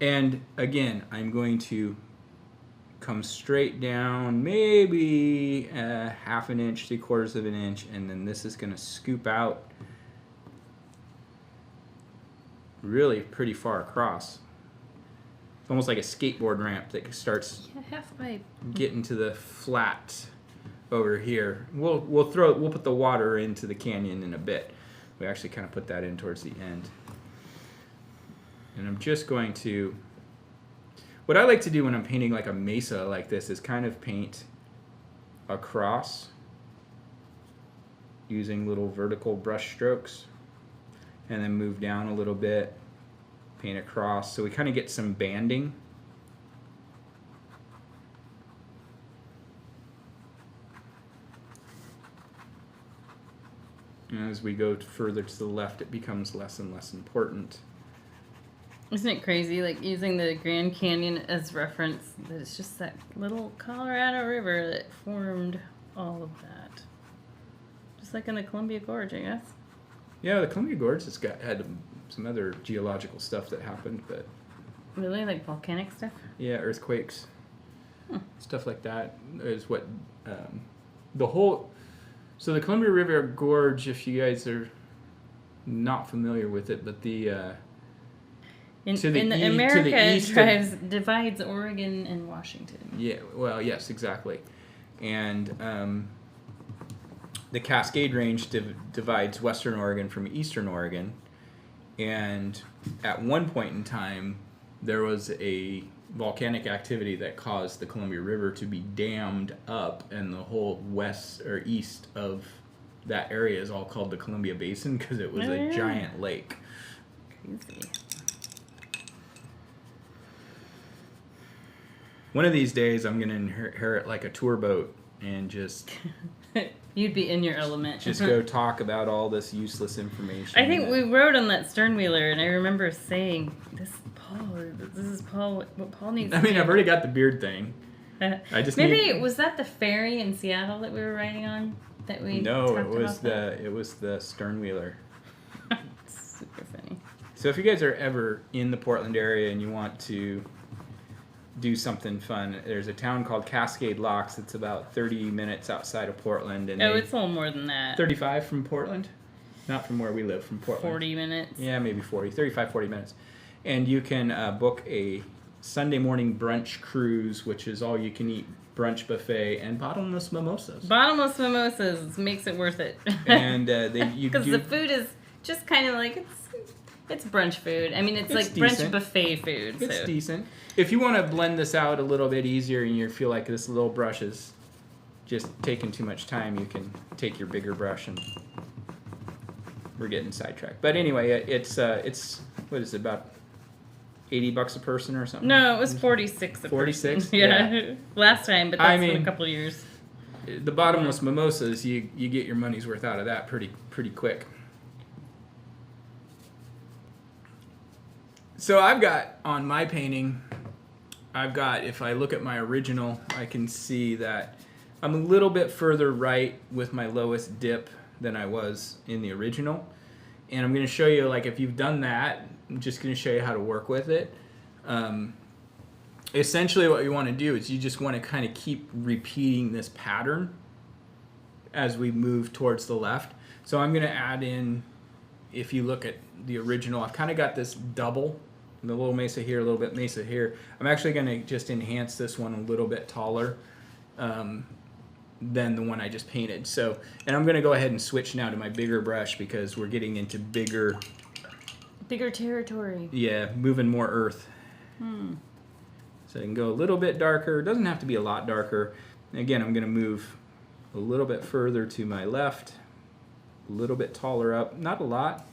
Speaker 2: And again, I'm going to come straight down, maybe a half an inch, 3/4 of an inch, and then this is going to scoop out really pretty far across. It's almost like a skateboard ramp that starts getting to the flat over here. We'll put the water into the canyon in a bit. We actually kind of put that in towards the end. And I'm just going to, what I like to do when I'm painting like a mesa like this is kind of paint across using little vertical brush strokes, and then move down a little bit, paint across, so we kind of get some banding. And as we go further to the left, it becomes less and less important.
Speaker 1: Isn't it crazy, like using the Grand Canyon as reference, that it's just that little Colorado River that formed all of that. Just like in the Columbia Gorge, I guess.
Speaker 2: Yeah, the Columbia Gorge has had some other geological stuff that happened, but...
Speaker 1: Really? Like volcanic stuff?
Speaker 2: Yeah, earthquakes. Stuff like that is what the whole... So the Columbia River Gorge, if you guys are not familiar with it, but the...
Speaker 1: America divides Oregon and Washington.
Speaker 2: Yeah, well, yes, exactly. And the Cascade Range divides Western Oregon from Eastern Oregon. And at one point in time, there was a volcanic activity that caused the Columbia River to be dammed up, and the whole west or east of that area is all called the Columbia Basin because it was a giant lake.
Speaker 1: Crazy.
Speaker 2: One of these days, I'm going to inherit like a tour boat and just...
Speaker 1: You'd be in your element.
Speaker 2: Just go talk about all this useless information.
Speaker 1: I think we rode on that sternwheeler, and I remember saying, "This is Paul. What Paul needs."
Speaker 2: I mean, I've already got the beard thing. I just
Speaker 1: was that the ferry in Seattle that we were riding on that we?
Speaker 2: No, it was the sternwheeler.
Speaker 1: Super funny.
Speaker 2: So if you guys are ever in the Portland area and you want to do something fun, there's a town called Cascade Locks. It's about 30 minutes outside of Portland. And
Speaker 1: it's a little more than that.
Speaker 2: 35 from Portland? Not from where we live, from Portland.
Speaker 1: 40 minutes.
Speaker 2: Yeah, maybe 35, 40 minutes. And you can book a Sunday morning brunch cruise, which is all you can eat brunch buffet and bottomless mimosas.
Speaker 1: Bottomless mimosas makes it worth it.
Speaker 2: And
Speaker 1: because the food is just kind of like it's brunch food. I mean, it's like
Speaker 2: decent.
Speaker 1: Brunch buffet food.
Speaker 2: It's decent. If you want to blend this out a little bit easier and you feel like this little brush is just taking too much time, you can take your bigger brush and we're getting sidetracked. But anyway, it's what is it, about $80 a person or something?
Speaker 1: No, it was 46 a
Speaker 2: 46?
Speaker 1: person. Yeah. Last time, but that's been a couple of years.
Speaker 2: The bottomless mimosas, you get your money's worth out of that pretty quick. So I've got, on my painting, if I look at my original, I can see that I'm a little bit further right with my lowest dip than I was in the original. And I'm going to show you, like, if you've done that, I'm just going to show you how to work with it. Essentially what you want to do is you just want to kind of keep repeating this pattern as we move towards the left. So I'm going to add in, if you look at the original, I've kind of got this double, the little mesa here, a little bit mesa here. I'm actually going to just enhance this one a little bit taller than the one I just painted. So, and I'm going to go ahead and switch now to my bigger brush because we're getting into bigger
Speaker 1: territory.
Speaker 2: Yeah, moving more earth. So I can go a little bit darker. It doesn't have to be a lot darker. And again, I'm going to move a little bit further to my left, a little bit taller up, not a lot.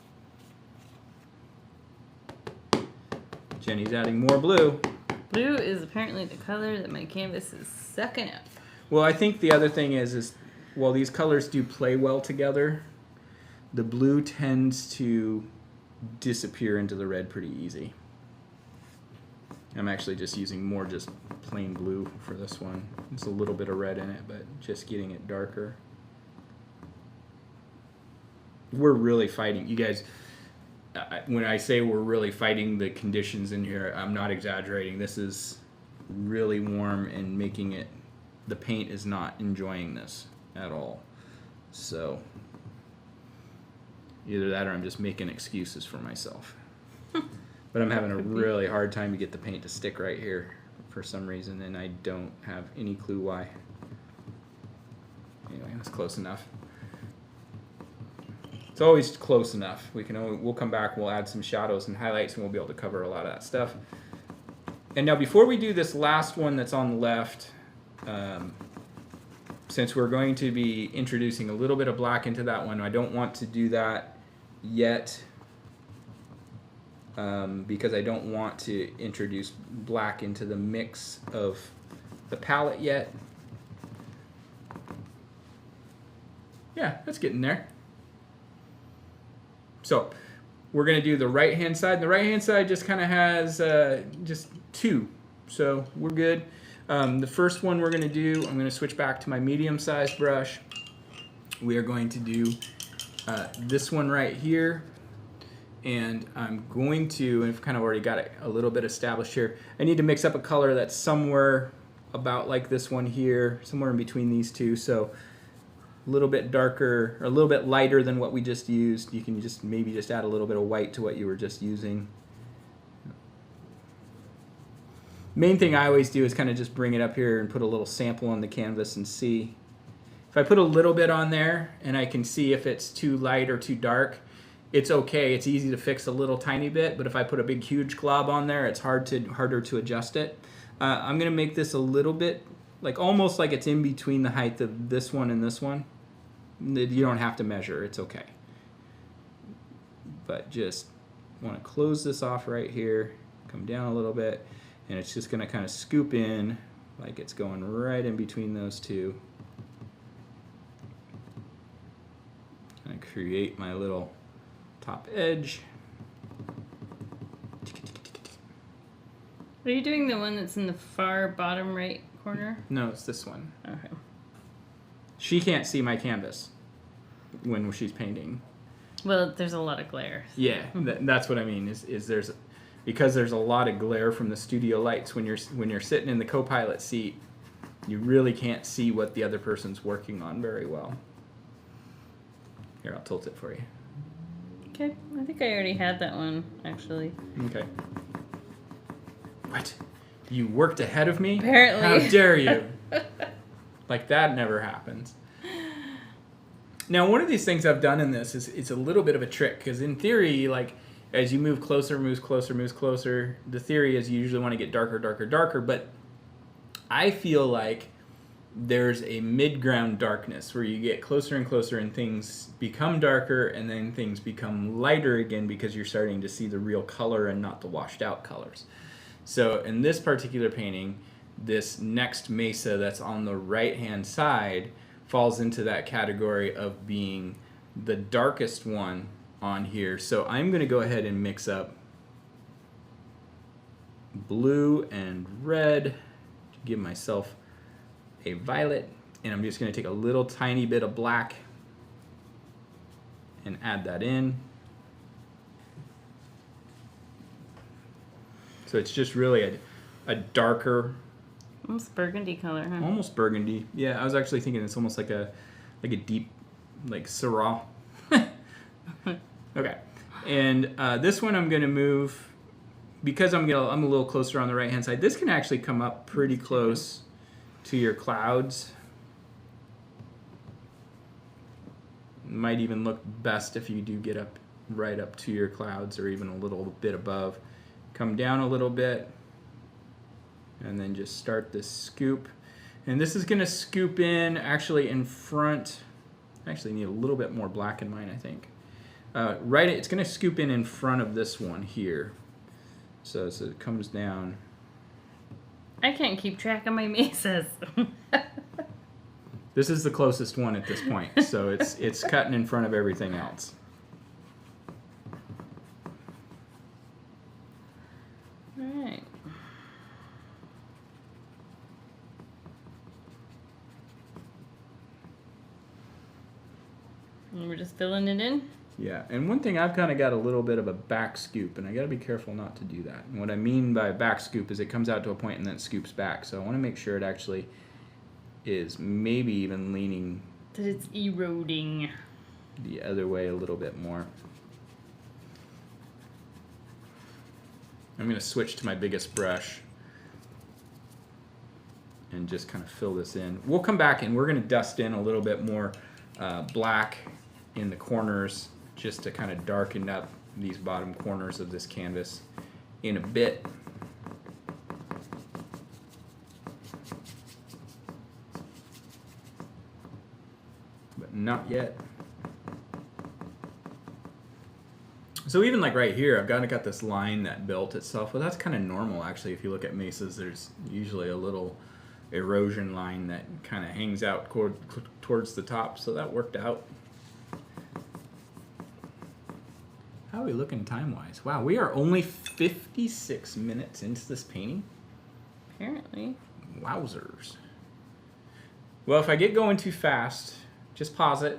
Speaker 2: Jenny's adding more blue.
Speaker 1: Blue is apparently the color that my canvas is sucking up.
Speaker 2: Well, I think the other thing is while these colors do play well together, the blue tends to disappear into the red pretty easy. I'm actually just using more just plain blue for this one. There's a little bit of red in it, but just getting it darker. We're really fighting. You guys, when I say we're really fighting the conditions in here, I'm not exaggerating. This is really warm and making it, the paint is not enjoying this at all. So either that or I'm just making excuses for myself. But I'm having a really hard time to get the paint to stick right here for some reason, and I don't have any clue why. Anyway, that's close enough. It's always close enough. We'll come back, we'll add some shadows and highlights, and we'll be able to cover a lot of that stuff. And now before we do this last one that's on the left, since we're going to be introducing a little bit of black into that one, I don't want to do that yet. Because I don't want to introduce black into the mix of the palette yet. Yeah, that's getting there. So we're going to do the right hand side. The right hand side just kind of has just two, so we're good. The first one we're going to do, I'm going to switch back to my medium sized brush. We are going to do this one right here. And I'm going to, and I've kind of already got it a little bit established here, I need to mix up a color that's somewhere about like this one here, somewhere in between these two. So a little bit darker, or a little bit lighter than what we just used. You can just maybe just add a little bit of white to what you were just using. Main thing I always do is kind of just bring it up here and put a little sample on the canvas and see. If I put a little bit on there and I can see if it's too light or too dark, it's okay. It's easy to fix a little tiny bit, but if I put a big huge glob on there, it's harder to adjust it. I'm gonna make this a little bit, like almost like it's in between the height of this one and this one. You don't have to measure, it's okay. But just wanna close this off right here, come down a little bit, and it's just gonna kind of scoop in like it's going right in between those two. And create my little top edge.
Speaker 1: Are you doing the one that's in the far bottom right corner?
Speaker 2: No, it's this one.
Speaker 1: Okay.
Speaker 2: She can't see my canvas when she's painting.
Speaker 1: Well, there's a lot of glare.
Speaker 2: Yeah, that's what I mean. Is because there's a lot of glare from the studio lights when you're sitting in the co-pilot seat, you really can't see what the other person's working on very well. Here, I'll tilt it for you.
Speaker 1: Okay, I think I already had that one, actually.
Speaker 2: Okay. What? You worked ahead of me?
Speaker 1: Apparently.
Speaker 2: How dare you? Like that never happens. Now, one of these things I've done in this is it's a little bit of a trick, because in theory, like as you move closer, the theory is you usually want to get darker, darker, darker, but I feel like there's a mid-ground darkness where you get closer and closer and things become darker and then things become lighter again because you're starting to see the real color and not the washed out colors. So in this particular painting, this next mesa that's on the right hand side falls into that category of being the darkest one on here. So I'm going to go ahead and mix up blue and red to give myself a violet, and I'm just going to take a little tiny bit of black and add that in. So it's just really a darker,
Speaker 1: Almost burgundy color, huh?
Speaker 2: almost burgundy. Yeah, I was actually thinking it's almost like a like a deep, like Syrah. Okay, and this one I'm going to move because I'm a little closer on the right hand side. This can actually come up pretty close to your clouds. Might even look best if you do get up right up to your clouds or even a little bit above. Come down a little bit and then just start this scoop. And this is going to scoop in actually in front. I actually need a little bit more black in mine, I think. It's going to scoop in front of this one here. So as it comes down.
Speaker 1: I can't keep track of my mesas.
Speaker 2: This is the closest one at this point, so it's cutting in front of everything else.
Speaker 1: All right. And we're just filling it in?
Speaker 2: Yeah, and one thing, I've kind of got a little bit of a back scoop, and I got to be careful not to do that. And what I mean by back scoop is it comes out to a point and then it scoops back. So I want to make sure it actually is maybe even leaning
Speaker 1: That it's eroding.
Speaker 2: the other way a little bit more. I'm going to switch to my biggest brush and just kind of fill this in. We'll come back and we're going to dust in a little bit more black in the corners just to kind of darken up these bottom corners of this canvas in a bit. But not yet. So even like right here, I've got this line that built itself. Well, that's kind of normal actually. If you look at mesas, there's usually a little erosion line that kind of hangs out towards the top. So that worked out. How are we looking time-wise? Wow, we are only 56 minutes into this painting.
Speaker 1: Apparently.
Speaker 2: Wowzers. Well, if I get going too fast, just pause it.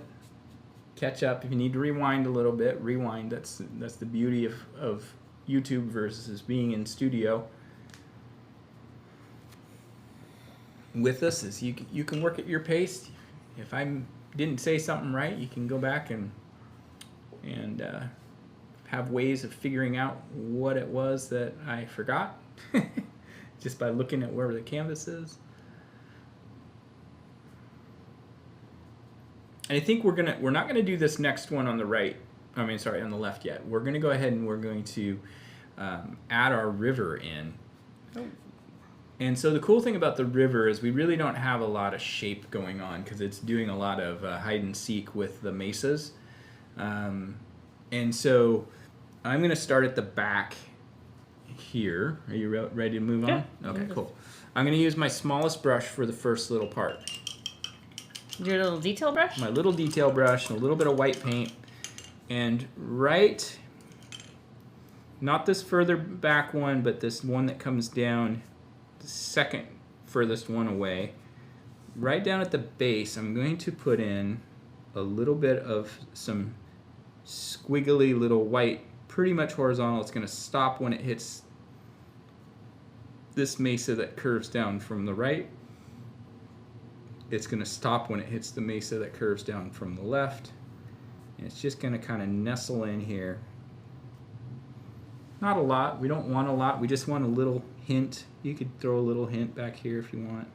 Speaker 2: Catch up. If you need to rewind a little bit, rewind. That's the beauty of YouTube versus being in studio. With us is you can work at your pace. If I didn't say something right, you can go back and have ways of figuring out what it was that I forgot just by looking at where the canvas is. And I think we're not gonna do this next one on the right. On the left yet. We're gonna go ahead and we're going to add our river in.
Speaker 1: Oh.
Speaker 2: And so the cool thing about the river is we really don't have a lot of shape going on because it's doing a lot of hide and seek with the mesas. And so I'm going to start at the back here. Are you ready to move on? Okay, cool. I'm going to use my smallest brush for the first little part.
Speaker 1: Your little detail brush?
Speaker 2: My little detail brush and a little bit of white paint. And not this further back one, but this one that comes down, the second furthest one away. Right down at the base, I'm going to put in a little bit of some squiggly little white, pretty much horizontal. It's going to stop when it hits this mesa that curves down from the right. It's going to stop when it hits the mesa that curves down from the left. And it's just going to kind of nestle in here. Not a lot. We don't want a lot. We just want a little hint. You could throw a little hint back here if you want.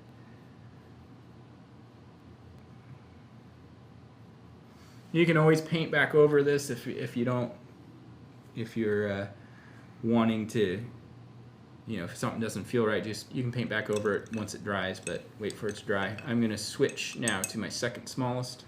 Speaker 2: You can always paint back over this if you're wanting to, if something doesn't feel right, you can paint back over it once it dries, but wait for it to dry. I'm going to switch now to my second smallest.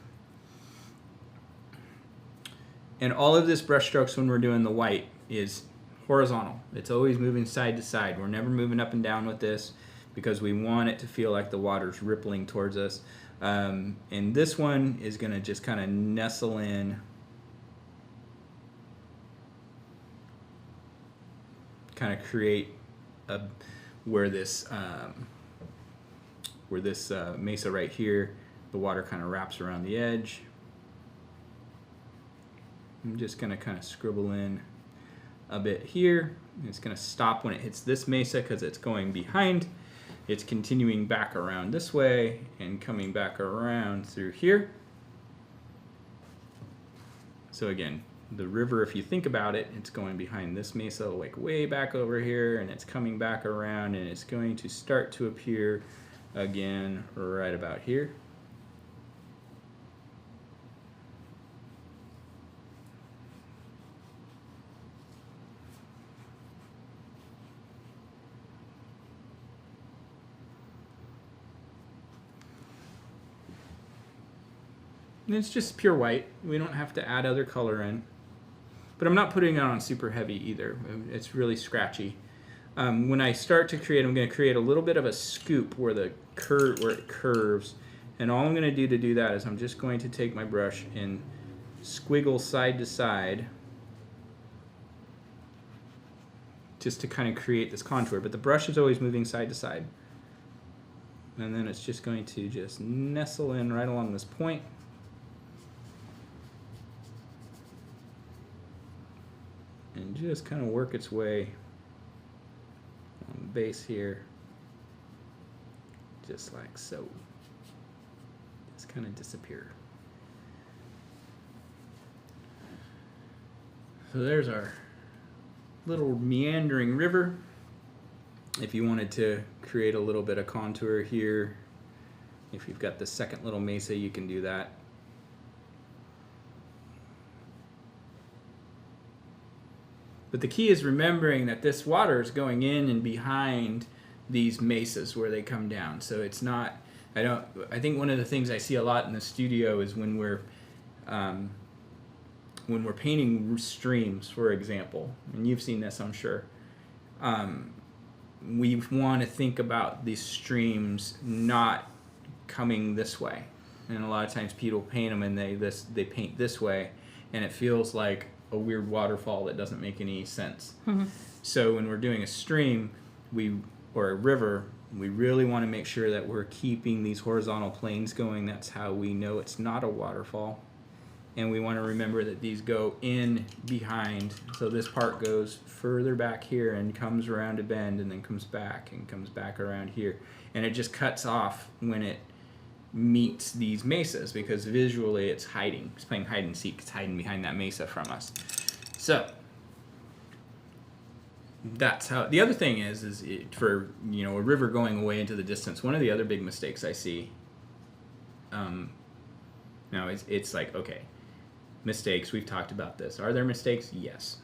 Speaker 2: And all of this brush strokes when we're doing the white is horizontal. It's always moving side to side. We're never moving up and down with this because we want it to feel like the water's rippling towards us. And this one is going to just kind of nestle in, kind of create where this mesa right here, the water kind of wraps around the edge. I'm just going to kind of scribble in a bit here. It's going to stop when it hits this mesa because it's going behind. It's continuing back around this way and coming back around through here. So again, the river, if you think about it, it's going behind this mesa, like way back over here, and it's coming back around, and it's going to start to appear again right about here. And it's just pure white. We don't have to add other color in. But I'm not putting it on super heavy either. It's really scratchy. When I start to create, I'm going to create a little bit of a scoop where it curves. And all I'm going to do that is I'm just going to take my brush and squiggle side to side just to kind of create this contour. But the brush is always moving side to side. And then it's just going to just nestle in right along this point. And just kind of work its way on the base here, just like so. Just kind of disappear. So there's our little meandering river. If you wanted to create a little bit of contour here, if you've got the second little mesa, you can do that. But the key is remembering that this water is going in and behind these mesas where they come down. So it's not, I think one of the things I see a lot in the studio is when we're painting streams, for example, and you've seen this, I'm sure, we want to think about these streams not coming this way. And a lot of times people paint them and they paint this way, and it feels like a weird waterfall that doesn't make any sense. Mm-hmm. So when we're doing a stream or a river, we really want to make sure that we're keeping these horizontal planes going. That's how we know it's not a waterfall. And we want to remember that these go in behind. So this part goes further back here and comes around a bend and then comes back and comes back around here. And it just cuts off when it meets these mesas, because visually it's hiding. It's playing hide and seek. It's hiding behind that mesa from us. So that's how. The other thing is for a river going away into the distance. One of the other big mistakes I see. Now it's like, okay, mistakes. We've talked about this. Are there mistakes? Yes.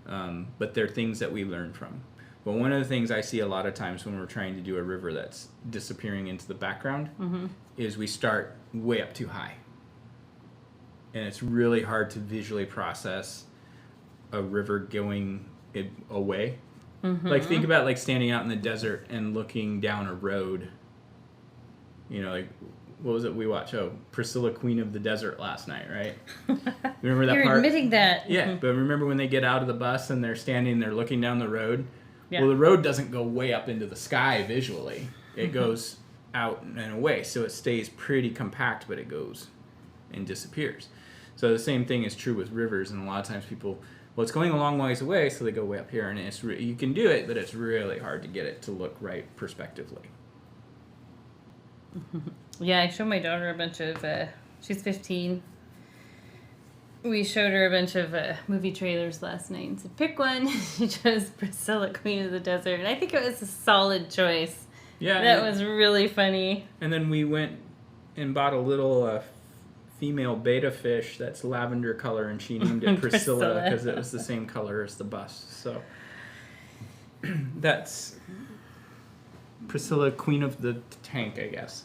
Speaker 2: But they're things that we learn from. But one of the things I see a lot of times when we're trying to do a river that's disappearing into the background mm-hmm. is we start way up too high. And it's really hard to visually process a river going away. Mm-hmm. Like think about like standing out in the desert and looking down a road. Like what was it we watched? Oh, Priscilla, Queen of the Desert last night, right? Remember that
Speaker 1: You're
Speaker 2: part?
Speaker 1: You're admitting that.
Speaker 2: Yeah, but remember when they get out of the bus and they're looking down the road?
Speaker 1: Yeah.
Speaker 2: Well, the road doesn't go way up into the sky visually. It goes out and away, so it stays pretty compact, but it goes and disappears. So the same thing is true with rivers, and a lot of times people, it's going a long ways away, so they go way up here, and you can do it, but it's really hard to get it to look right perspectively.
Speaker 1: Yeah, I showed my daughter a bunch of, she's 15. We showed her a bunch of movie trailers last night and said, pick one. She chose Priscilla, Queen of the Desert. And I think it was a solid choice.
Speaker 2: Yeah.
Speaker 1: That was really funny.
Speaker 2: And then we went and bought a little female betta fish that's lavender color, and she named it Priscilla because it was the same color as the bus. So that's Priscilla, Queen of the Tank, I guess.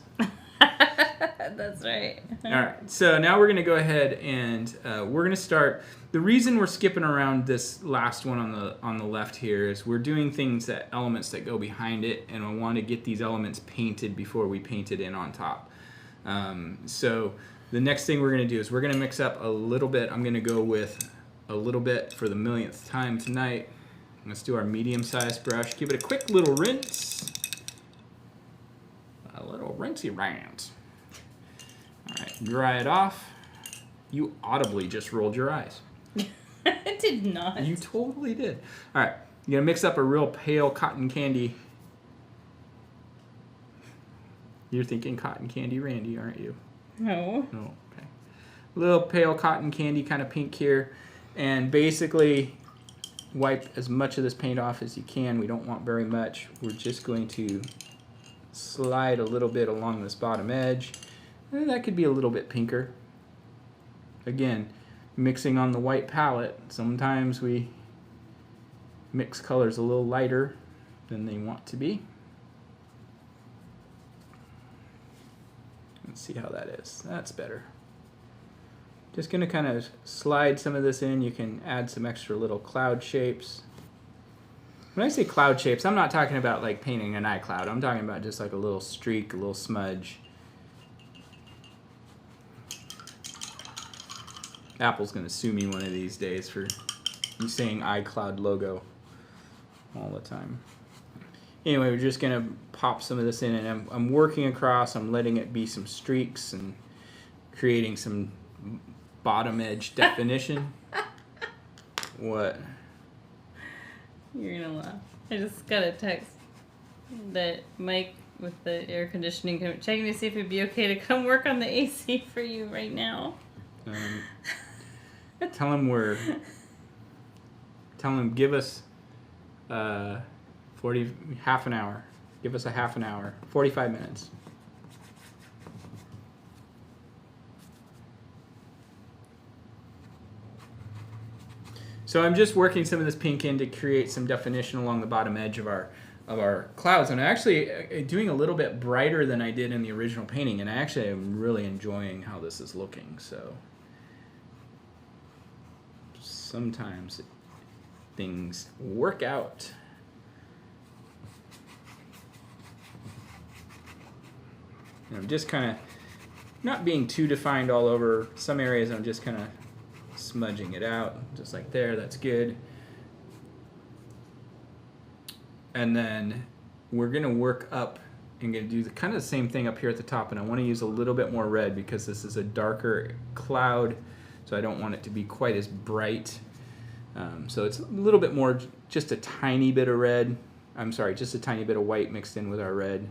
Speaker 1: That's right.
Speaker 2: All right, so now we're going to go ahead and we're going to start. The reason we're skipping around this last one on the left here is we're doing elements that go behind it, and I want to get these elements painted before we paint it in on top. So the next thing we're going to do is we're going to mix up a little bit. I'm going to go with a little bit for the millionth time tonight. Let's do our medium-sized brush. Give it a quick little rinse. A little rinsey rinse. All right, dry it off. You audibly just rolled your eyes.
Speaker 1: I did not.
Speaker 2: You totally did. All right, you're gonna mix up a real pale cotton candy. You're thinking cotton candy Randy, aren't you?
Speaker 1: No.
Speaker 2: No, okay. little pale cotton candy kind of pink here. And basically wipe as much of this paint off as you can. We don't want very much. We're just going to slide a little bit along this bottom edge. And that could be a little bit pinker. Again, mixing on the white palette, sometimes we mix colors a little lighter than they want to be. Let's see how that is. That's better. Just going to kind of slide some of this in. You can add some extra little cloud shapes. When I say cloud shapes, I'm not talking about like painting an iCloud. I'm talking about just like a little streak, a little smudge. Apple's going to sue me one of these days for saying iCloud logo all the time. Anyway, we're just going to pop some of this in, and I'm working across. I'm letting it be some streaks and creating some bottom edge definition. What?
Speaker 1: You're gonna laugh. I just got a text that Mike with the air conditioning checking to see if it'd be okay to come work on the AC for you right now.
Speaker 2: Tell him give us half an hour. Give us a half an hour. 45 minutes. So I'm just working some of this pink in to create some definition along the bottom edge of our clouds. And I'm actually doing a little bit brighter than I did in the original painting, and I actually am really enjoying how this is looking. So sometimes things work out. And I'm just kind of not being too defined all over. Some areas I'm just kind of smudging it out, just like there. That's good. And then we're going to work up and going to do kind of the same thing up here at the top. And I want to use a little bit more red because this is a darker cloud, so I don't want it to be quite as bright. So it's a little bit more, just a tiny bit of red. I'm sorry, just a tiny bit of white mixed in with our red.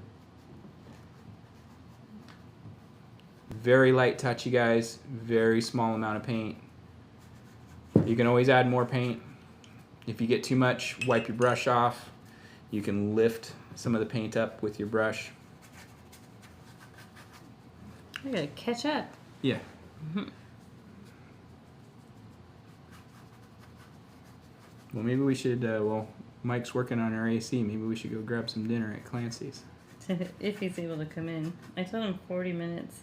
Speaker 2: Very light touch, you guys. Very small amount of paint. You can always add more paint. If you get too much, wipe your brush off. You can lift some of the paint up with your brush.
Speaker 1: I gotta catch up.
Speaker 2: Yeah.
Speaker 1: Mm-hmm.
Speaker 2: Well, maybe we should, well, Mike's working on our AC. Maybe we should go grab some dinner at Clancy's.
Speaker 1: If he's able to come in. I told him 40 minutes.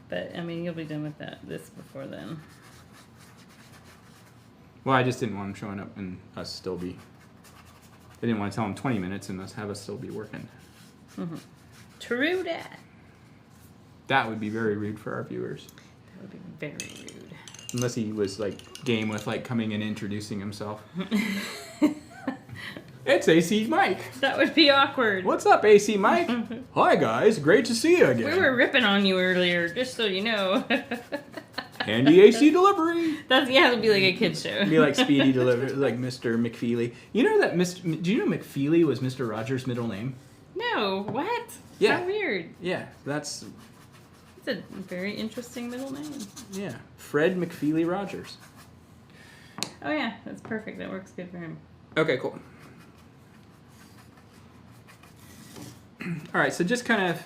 Speaker 1: But, I mean, you'll be done with this before then.
Speaker 2: Well, I just didn't want him showing up and us still be... I didn't want to tell him 20 minutes and have us still be working.
Speaker 1: Mm-hmm. True that.
Speaker 2: That would be very rude for our viewers.
Speaker 1: That would be very rude.
Speaker 2: Unless he was, like, game with, like, coming and introducing himself. It's AC Mike.
Speaker 1: That would be awkward.
Speaker 2: What's up, AC Mike? Hi, guys. Great to see you again.
Speaker 1: We were ripping on you earlier, just so you know.
Speaker 2: Handy AC delivery.
Speaker 1: It'll be like a kid's show.
Speaker 2: It'd be like Speedy Delivery, like Mr. McFeely. You know that do you know McFeely was Mr. Rogers' middle name?
Speaker 1: No, what?
Speaker 2: Yeah.
Speaker 1: How weird.
Speaker 2: Yeah, that's...
Speaker 1: It's a very interesting middle name.
Speaker 2: Yeah, Fred McFeely Rogers.
Speaker 1: Oh yeah, that's perfect. That works good for him.
Speaker 2: Okay, cool. All right, so just kind of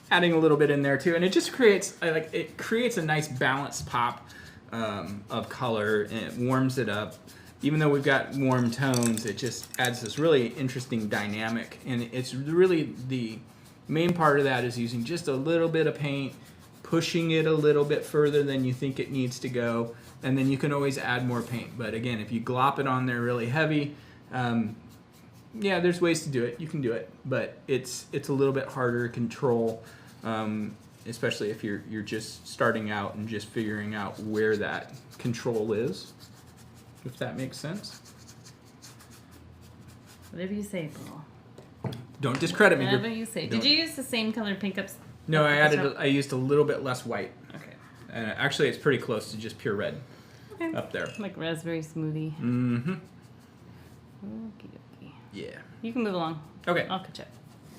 Speaker 2: adding a little bit in there too, and it just creates a nice balanced pop of color, and it warms it up. Even though we've got warm tones, it just adds this really interesting dynamic, and it's really the main part of that is using just a little bit of paint, pushing it a little bit further than you think it needs to go, and then you can always add more paint. But again, if you glop it on there really heavy, yeah, there's ways to do it. You can do it, but it's a little bit harder to control, especially if you're just starting out and just figuring out where that control is, if that makes sense.
Speaker 1: Whatever you say, Paul.
Speaker 2: Don't discredit me.
Speaker 1: Whatever you say. Did you use the same color pink ups?
Speaker 2: No, I used a little bit less white.
Speaker 1: Okay.
Speaker 2: And actually, it's pretty close to just pure red.
Speaker 1: Okay.
Speaker 2: Up there.
Speaker 1: Like raspberry smoothie.
Speaker 2: Mm-hmm.
Speaker 1: Okie dokie.
Speaker 2: Yeah.
Speaker 1: You can move along.
Speaker 2: Okay.
Speaker 1: I'll catch up.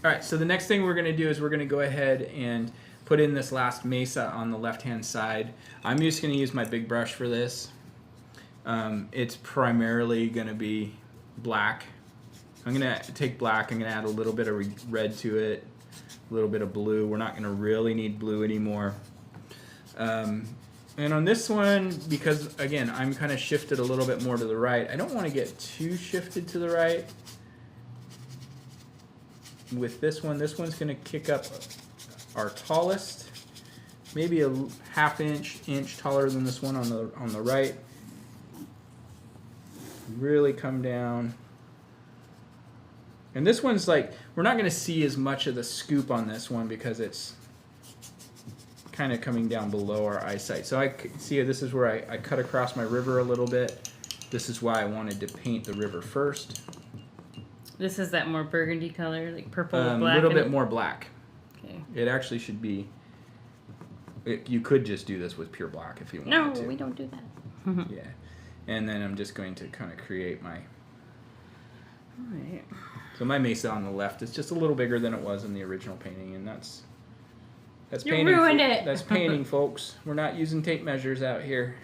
Speaker 2: All right, so the next thing we're going to do is we're going to go ahead and put in this last mesa on the left-hand side. I'm just going to use my big brush for this. It's primarily going to be black. I'm going to take black. I'm going to add a little bit of red to it, a little bit of blue. We're not going to really need blue anymore. And on this one, because, again, I'm kind of shifted a little bit more to the right, I don't want to get too shifted to the right. With this one's going to kick up our tallest, maybe a half inch taller than this one on the right. Really come down. And this one's like, we're not going to see as much of the scoop on this one because it's kind of coming down below our eyesight. So I see this is where I cut across my river a little bit. This is why I wanted to paint the river first.
Speaker 1: This is that more burgundy color, like purple with black.
Speaker 2: A little bit more black.
Speaker 1: Okay.
Speaker 2: It actually should be. You could just do this with pure black if you wanted to.
Speaker 1: No, we don't do that.
Speaker 2: Yeah, and then I'm just going to kind of create my.
Speaker 1: All right.
Speaker 2: So my mesa on the left is just a little bigger than it was in the original painting, and that's
Speaker 1: You
Speaker 2: painting.
Speaker 1: ruined it.
Speaker 2: That's painting, folks. We're not using tape measures out here.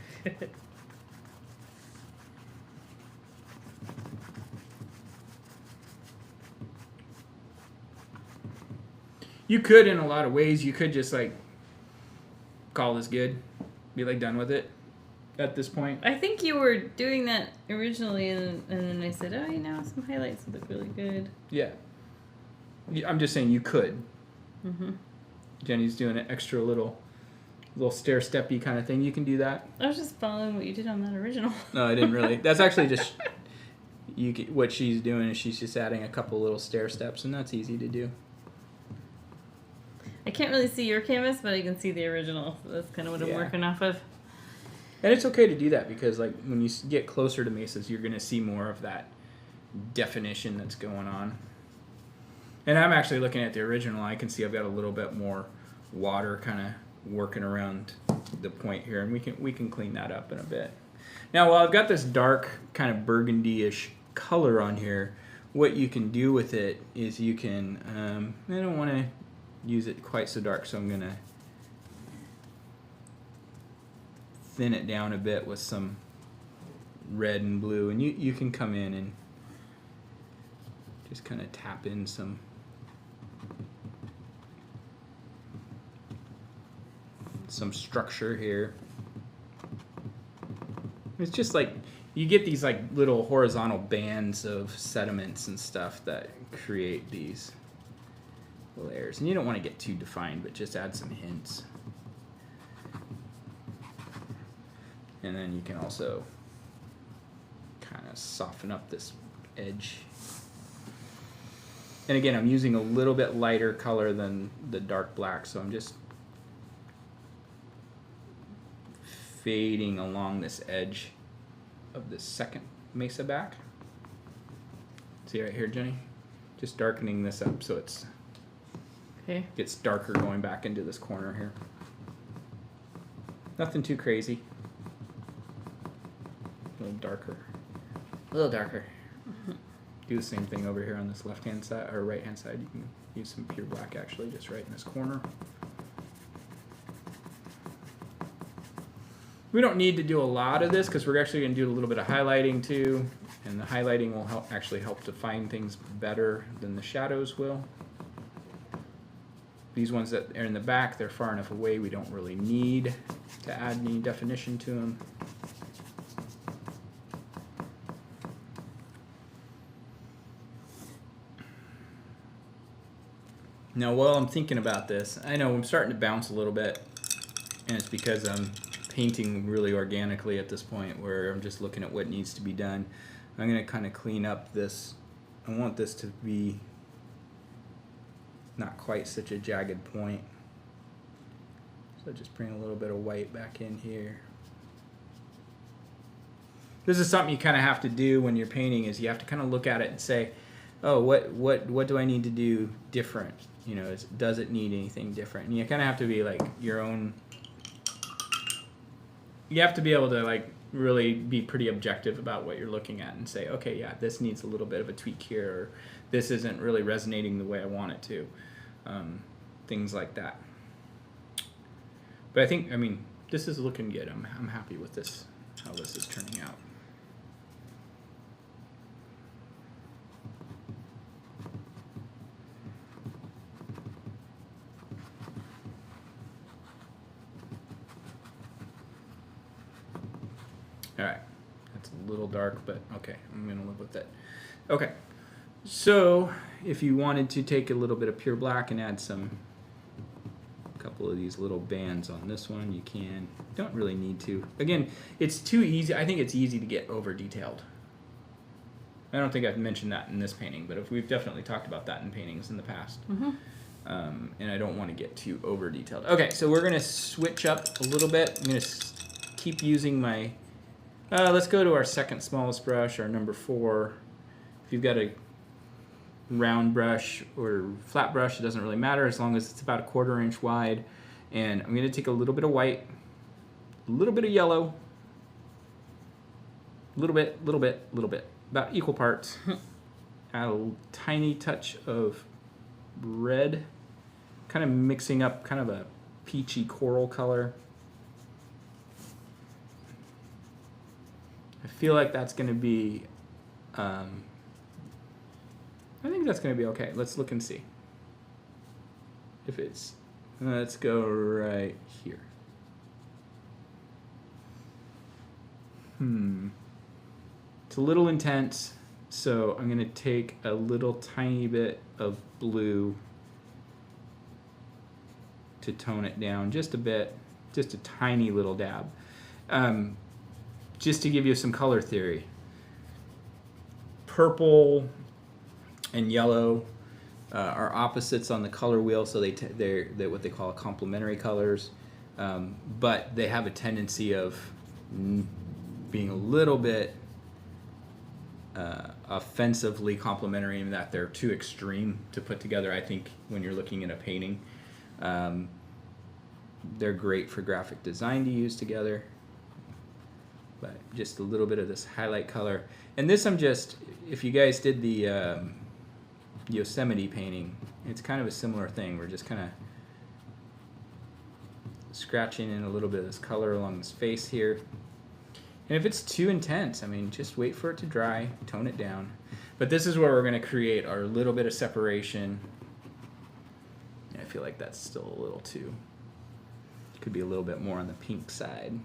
Speaker 2: You could, in a lot of ways, you could just like call this good, be like done with it at this point.
Speaker 1: I think you were doing that originally, and then I said, oh, some highlights look really good.
Speaker 2: Yeah. I'm just saying you could.
Speaker 1: Mm-hmm.
Speaker 2: Jenny's doing an extra little stair-steppy kind of thing. You can do that.
Speaker 1: I was just following what you did on that original.
Speaker 2: No, I didn't really. That's actually just what she's doing is she's just adding a couple little stair steps, and that's easy to do.
Speaker 1: I can't really see your canvas, but I can see the original. So that's kind of what I'm working off of.
Speaker 2: And it's okay to do that because, like, when you get closer to mesas, you're going to see more of that definition that's going on. And I'm actually looking at the original. I can see I've got a little bit more water kind of working around the point here, and we can clean that up in a bit. Now, while I've got this dark kind of burgundy-ish color on here, what you can do with it is you can. I don't want to use it quite so dark, so I'm going to thin it down a bit with some red and blue, and you can come in and just kind of tap in some structure here. It's just like you get these like little horizontal bands of sediments and stuff that create these layers, and you don't want to get too defined, but just add some hints. And then you can also kind of soften up this edge. And again, I'm using a little bit lighter color than the dark black, so I'm just fading along this edge of this second mesa back. See right here, Jenny? Just darkening this up so it's gets darker going back into this corner here. Nothing too crazy. A little darker. A little darker. Mm-hmm. Do the same thing over here on this left-hand side or right-hand side. You can use some pure black actually, just right in this corner. We don't need to do a lot of this because we're actually going to do a little bit of highlighting too, and the highlighting will help define things better than the shadows will. These ones that are in the back, they're far enough away we don't really need to add any definition to them. Now, while I'm thinking about this, I know I'm starting to bounce a little bit, and it's because I'm painting really organically at this point where I'm just looking at what needs to be done. I'm going to kind of clean up this. I want this to be not quite such a jagged point. So just bring a little bit of white back in here. This is something you kind of have to do when you're painting is you have to kind of look at it and say, oh, what do I need to do different? You know, does it need anything different? And you kind of have to be like your own. You have to be able to like really be pretty objective about what you're looking at and say, okay, yeah, this needs a little bit of a tweak here, or this isn't really resonating the way I want it to. Things like that. But I think, I mean, this is looking good. I'm happy with this, how this is turning out. All right, that's a little dark, but okay, I'm gonna live with it. Okay, so if you wanted to take a little bit of pure black and add a couple of these little bands on this one, you can. Don't really need to. Again, it's too easy. I think it's easy to get over detailed. I don't think I've mentioned that in this painting, but we've definitely talked about that in paintings in the past.
Speaker 1: Mm-hmm.
Speaker 2: And I don't want to get too over detailed. Okay, so we're gonna switch up a little bit. I'm gonna keep using my. Let's go to our second smallest brush, our number 4. If you've got a round brush or flat brush, it doesn't really matter as long as it's about a 1/4 inch wide. And I'm going to take a little bit of white, a little bit of yellow, a little bit, about equal parts. Add a tiny touch of red, kind of mixing up kind of a peachy coral color. I feel like that's going to be, I think that's going to be okay. Let's look and see. If it's, let's go right here. It's a little intense, so I'm going to take a little tiny bit of blue to tone it down just a bit, just a tiny little dab. Just to give you some color theory. Purple and yellow are opposites on the color wheel, so they're what they call complementary colors, but they have a tendency of being a little bit offensively complementary in that they're too extreme to put together. I think when you're looking at a painting, they're great for graphic design to use together. But just a little bit of this highlight color. And this I'm just, if you guys did the Yosemite painting, it's kind of a similar thing. We're just kind of scratching in a little bit of this color along this face here. And if it's too intense, I mean, just wait for it to dry, tone it down. But this is where we're going to create our little bit of separation. I feel like that's still a little too, could be a little bit more on the pink side.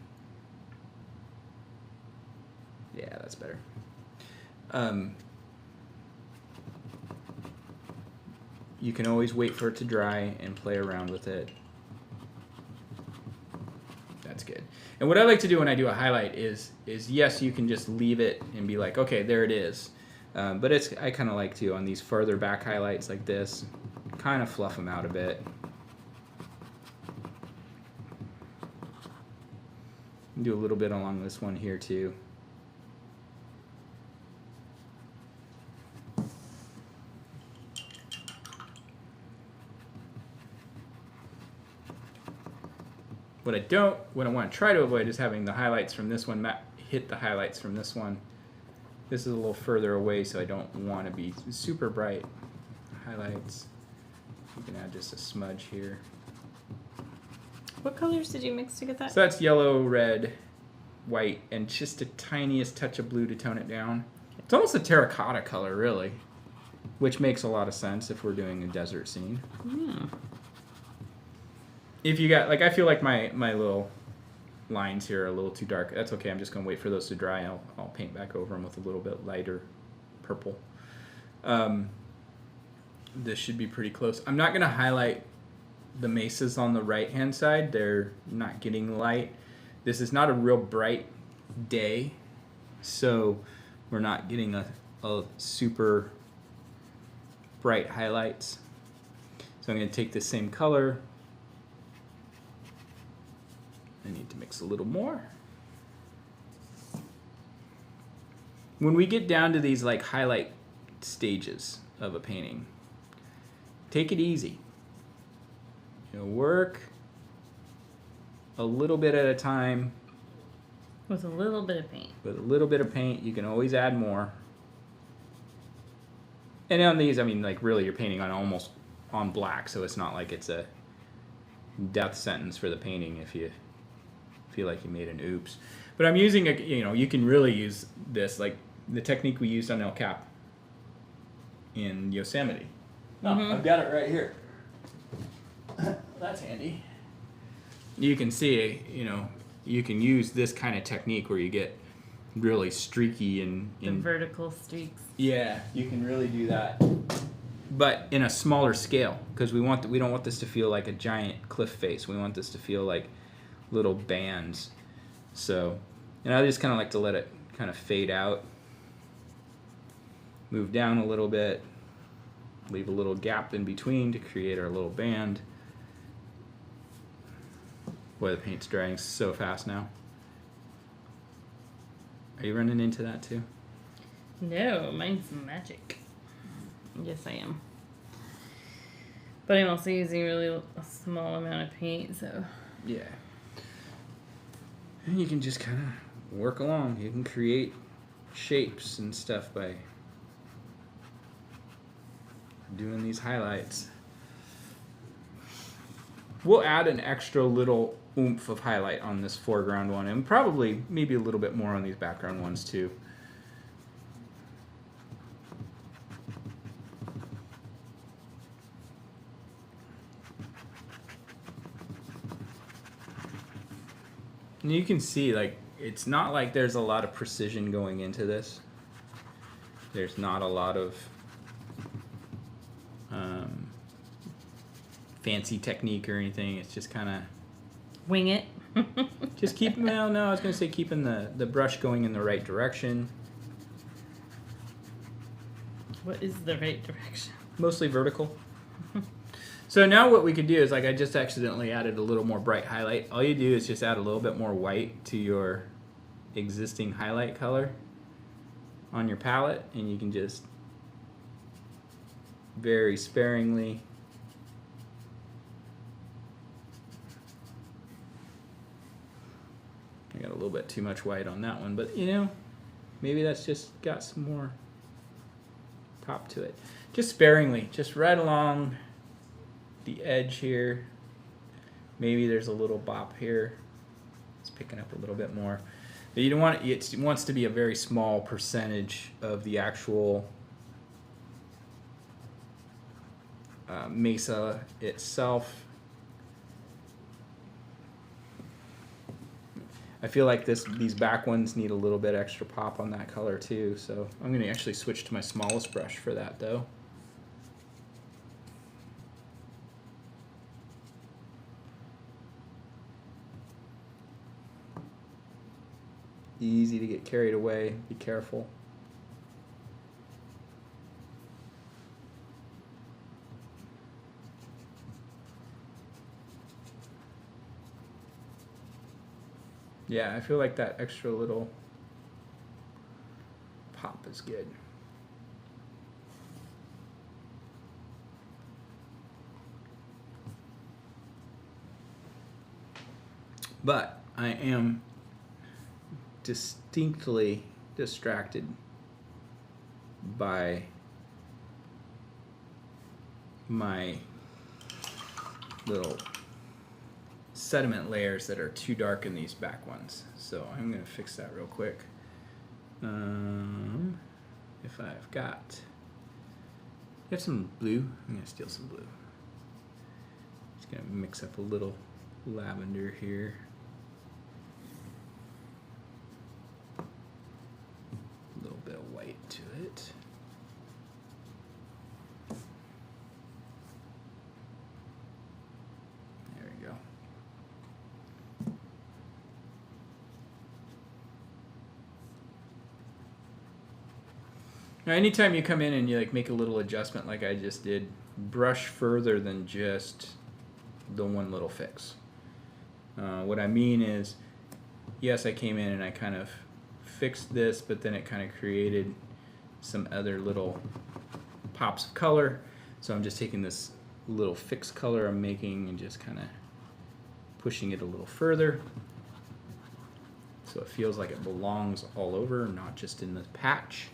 Speaker 2: Yeah, that's better. You can always wait for it to dry and play around with it. That's good. And what I like to do when I do a highlight is yes, you can just leave it and be like, okay, there it is. But I kind of like to, on these further back highlights like this, kind of fluff them out a bit. Do a little bit along this one here too. What I want to try to avoid is having the highlights from this one hit the highlights from this one. This is a little further away, so I don't want to be super bright. Highlights. You can add just a smudge here.
Speaker 1: What colors did you mix to get that?
Speaker 2: So that's yellow, red, white, and just the tiniest touch of blue to tone it down. It's almost a terracotta color, really, which makes a lot of sense if we're doing a desert scene.
Speaker 1: Yeah.
Speaker 2: If you got, like, I feel like my little lines here are a little too dark. That's okay. I'm just going to wait for those to dry. I'll paint back over them with a little bit lighter purple. This should be pretty close. I'm not going to highlight the mesas on the right-hand side. They're not getting light. This is not a real bright day, so we're not getting a super bright highlights. So I'm going to take the same color. I need to mix a little more. When we get down to these like highlight stages of a painting, take it easy. You know, work a little bit at a time.
Speaker 1: With a little bit of paint.
Speaker 2: With a little bit of paint, you can always add more. And on these, I mean, like really you're painting on almost on black, so it's not like it's a death sentence for the painting if you feel like you made an oops. But I'm using you can really use this like the technique we used on El Cap in Yosemite. Oh, I've got it right here. That's handy. You can see, you can use this kind of technique where you get really streaky and
Speaker 1: vertical streaks.
Speaker 2: Yeah, you can really do that, but in a smaller scale because we don't want this to feel like a giant cliff face. We want this to feel like little bands. So, and I just kind of like to let it kind of fade out, move down a little bit, leave a little gap in between to create our little band. Boy, the paint's drying so fast now. Are you running into that too?
Speaker 1: No, mine's magic. Yes, I am. But I'm also using really a small amount of paint, so...
Speaker 2: Yeah. And you can just kind of work along. You can create shapes and stuff by doing these highlights. We'll add an extra little oomph of highlight on this foreground one, and probably maybe a little bit more on these background ones too. And you can see, like, it's not like there's a lot of precision going into this. There's not a lot of fancy technique or anything. It's just kind of
Speaker 1: wing it.
Speaker 2: Just keep, well, no, I was going to say keeping the brush going in the right direction.
Speaker 1: What is the right direction?
Speaker 2: Mostly vertical. So now what we could do is, like, I just accidentally added a little more bright highlight. All you do is just add a little bit more white to your existing highlight color on your palette, and you can just very sparingly I got a little bit too much white on that one, but maybe that's just got some more pop to it. Just sparingly, just right along the edge here. Maybe there's a little bop here. It's picking up a little bit more. But you don't want it wants to be a very small percentage of the actual mesa itself. I feel like these back ones need a little bit extra pop on that color too, so I'm going to actually switch to my smallest brush for that though. Easy to get carried away, be careful. Yeah, I feel like that extra little pop is good. But I am distinctly distracted by my little sediment layers that are too dark in these back ones. So I'm going to fix that real quick. If I've got... You have some blue? I'm going to steal some blue. Just going to mix up a little lavender here. A little bit of white to it. There we go. Now, anytime you come in and you make a little adjustment like I just did, brush further than just the one little fix. What I mean is, yes, I came in and I kind of fixed this, but then it kind of created some other little pops of color. So I'm just taking this little fixed color I'm making and just kind of pushing it a little further. So it feels like it belongs all over, not just in the patch.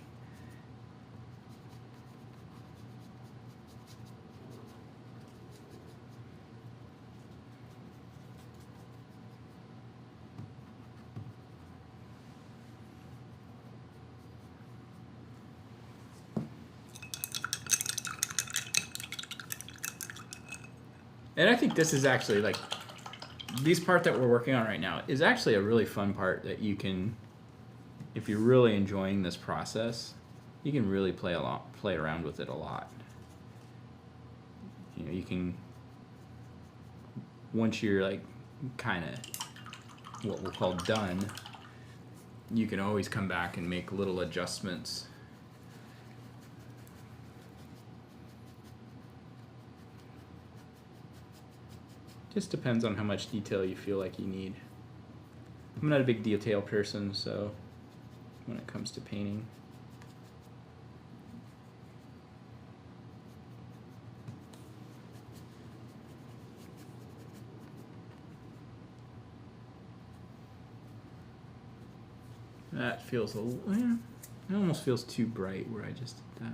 Speaker 2: And I think this is actually like, this part that we're working on right now is actually a really fun part that you can, if you're really enjoying this process, you can really play around with it a lot. You know, you can, once you're like kind of what we'll call done, you can always come back and make little adjustments. Just depends on how much detail you feel like you need. I'm not a big detail person, so when it comes to painting. That feels it almost feels too bright where I just did that.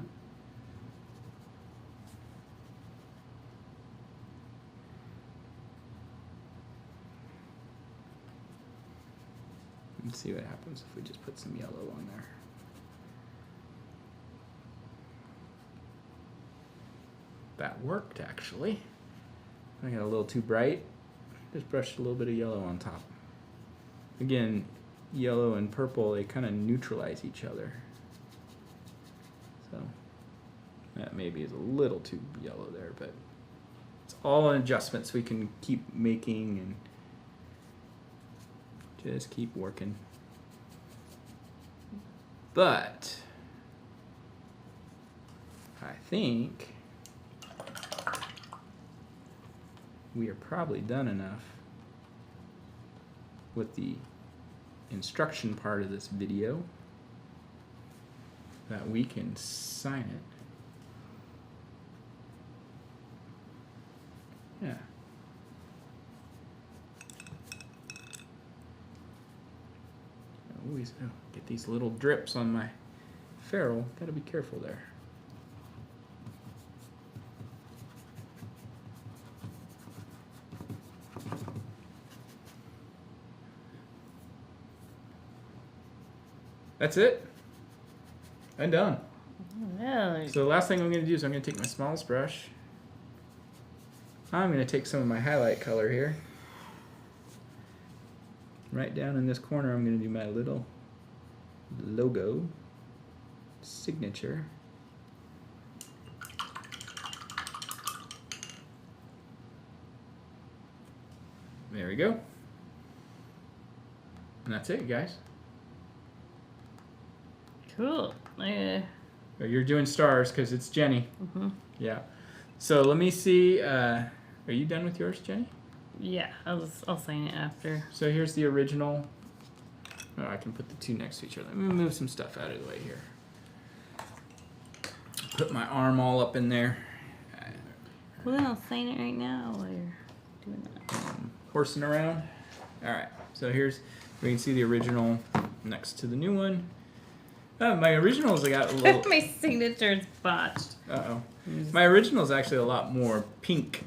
Speaker 2: Let's see what happens if we just put some yellow on there. That worked, actually. I got a little too bright. Just brushed a little bit of yellow on top. Again, yellow and purple, they kind of neutralize each other. So that maybe is a little too yellow there, but it's all an adjustment so we can keep making and just keep working. But I think we are probably done enough with the instruction part of this video that we can sign it. Yeah. Always get these little drips on my ferrule. Gotta be careful there. That's it. I'm done.
Speaker 1: Really?
Speaker 2: So the last thing I'm going to do is I'm going to take my smallest brush. I'm going to take some of my highlight color here. Right down in this corner, I'm going to do my little logo signature. There we go. And that's it, guys.
Speaker 1: Cool.
Speaker 2: You're doing stars because it's Jenny.
Speaker 1: Mm-hmm.
Speaker 2: Yeah. So let me see. Are you done with yours, Jenny?
Speaker 1: Yeah, I'll sign it after.
Speaker 2: So here's the original. Oh, I can put the two next to each other. Let me move some stuff out of the way here. Put my arm all up in there.
Speaker 1: Well, then I'll sign it right now while you're doing that.
Speaker 2: Horsing around. All right. So here's, we can see the original next to the new one. My originals, I got a little...
Speaker 1: My signature's botched.
Speaker 2: Uh-oh. My original is actually a lot more pink.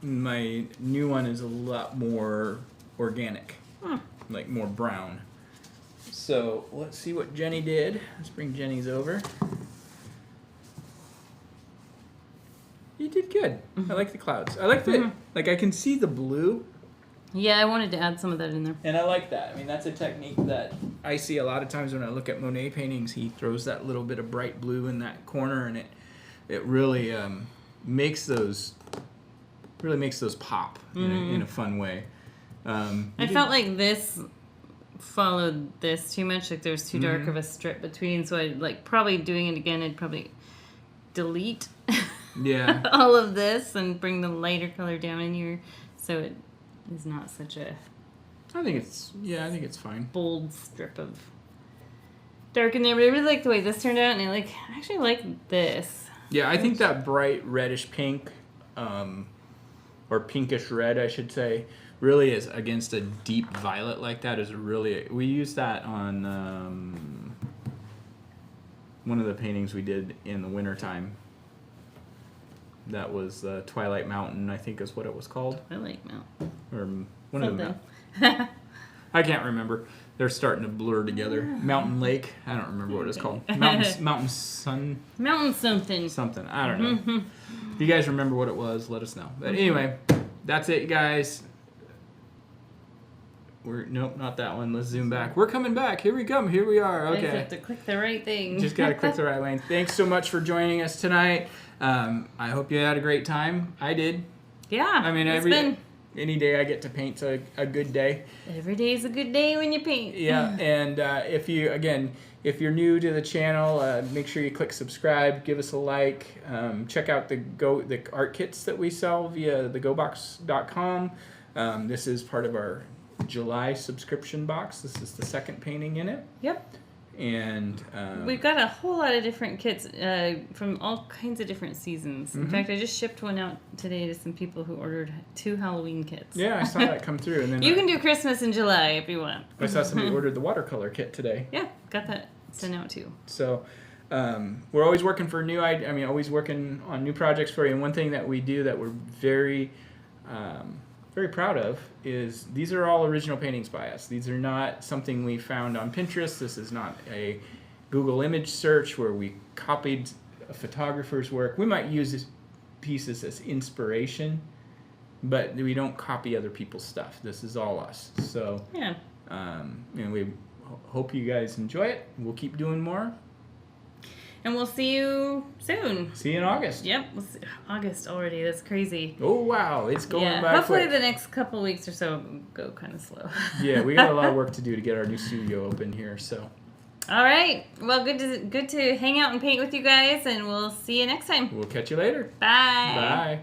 Speaker 2: My new one is a lot more organic. Like more brown. So let's see what Jenny did. Let's bring Jenny's over. You did good. I like the clouds. I like the, like I can see the blue.
Speaker 1: Yeah, I wanted to add some of that in there.
Speaker 2: And I like that. I mean, that's a technique that I see a lot of times when I look at Monet paintings. He throws that little bit of bright blue in that corner, and it really makes those pop in a fun way.
Speaker 1: I felt like this followed this too much. Like there's too dark of a strip between, so I like probably doing it again. I'd probably delete all of this and bring the lighter color down in here, so it is not such a.
Speaker 2: I think it's fine.
Speaker 1: Bold strip of dark in there, but I really like the way this turned out, and I actually like this.
Speaker 2: Yeah, I think that bright reddish pink, or pinkish red, I should say, really is against a deep violet like that is really. We used that on one of the paintings we did in the wintertime. That was Twilight Mountain, I think is what it was called.
Speaker 1: Twilight Mountain.
Speaker 2: Or one of them. I can't remember. They're starting to blur together. Mountain Lake. I don't remember what it's called. Mountain Sun.
Speaker 1: Mountain something.
Speaker 2: Something. I don't know. If you guys remember what it was, let us know. But anyway, that's it, guys. Nope, not that one. Let's zoom back. We're coming back. Here we come. Here we are. Okay.
Speaker 1: I just have to click the right thing.
Speaker 2: Just got to click the right lane. Thanks so much for joining us tonight. I hope you had a great time. I did.
Speaker 1: Yeah.
Speaker 2: I mean, any day I get to paint's a good day.
Speaker 1: Every day is a good day when you paint.
Speaker 2: Yeah, and if you're new to the channel, make sure you click subscribe, give us a like, check out the art kits that we sell via thegobox.com. This is part of our July subscription box. This is the second painting in it.
Speaker 1: Yep.
Speaker 2: And
Speaker 1: we've got a whole lot of different kits from all kinds of different seasons. In fact, I just shipped one out today to some people who ordered 2 Halloween kits.
Speaker 2: Yeah, I saw that come through. And then
Speaker 1: you can do Christmas in July if you want.
Speaker 2: I saw somebody ordered the watercolor kit today.
Speaker 1: Yeah, got that sent out too.
Speaker 2: So we're always working for always working on new projects for you. And one thing that we do that we're very proud of is these are all original paintings by us. These are not something we found on Pinterest. This is not a Google image search where we copied a photographer's work. We might use these pieces as inspiration, but we don't copy other people's stuff. This is all us. So
Speaker 1: yeah,
Speaker 2: we hope you guys enjoy it. We'll keep doing more.
Speaker 1: And we'll see you soon.
Speaker 2: See you in August.
Speaker 1: Yep. August already. That's crazy.
Speaker 2: Oh, wow. It's going by
Speaker 1: hopefully
Speaker 2: quick.
Speaker 1: The next couple weeks or so go kind of slow.
Speaker 2: Yeah, we got a lot of work to do to get our new studio open here. So.
Speaker 1: All right. Well, good to hang out and paint with you guys, and we'll see you next time.
Speaker 2: We'll catch you later.
Speaker 1: Bye.
Speaker 2: Bye.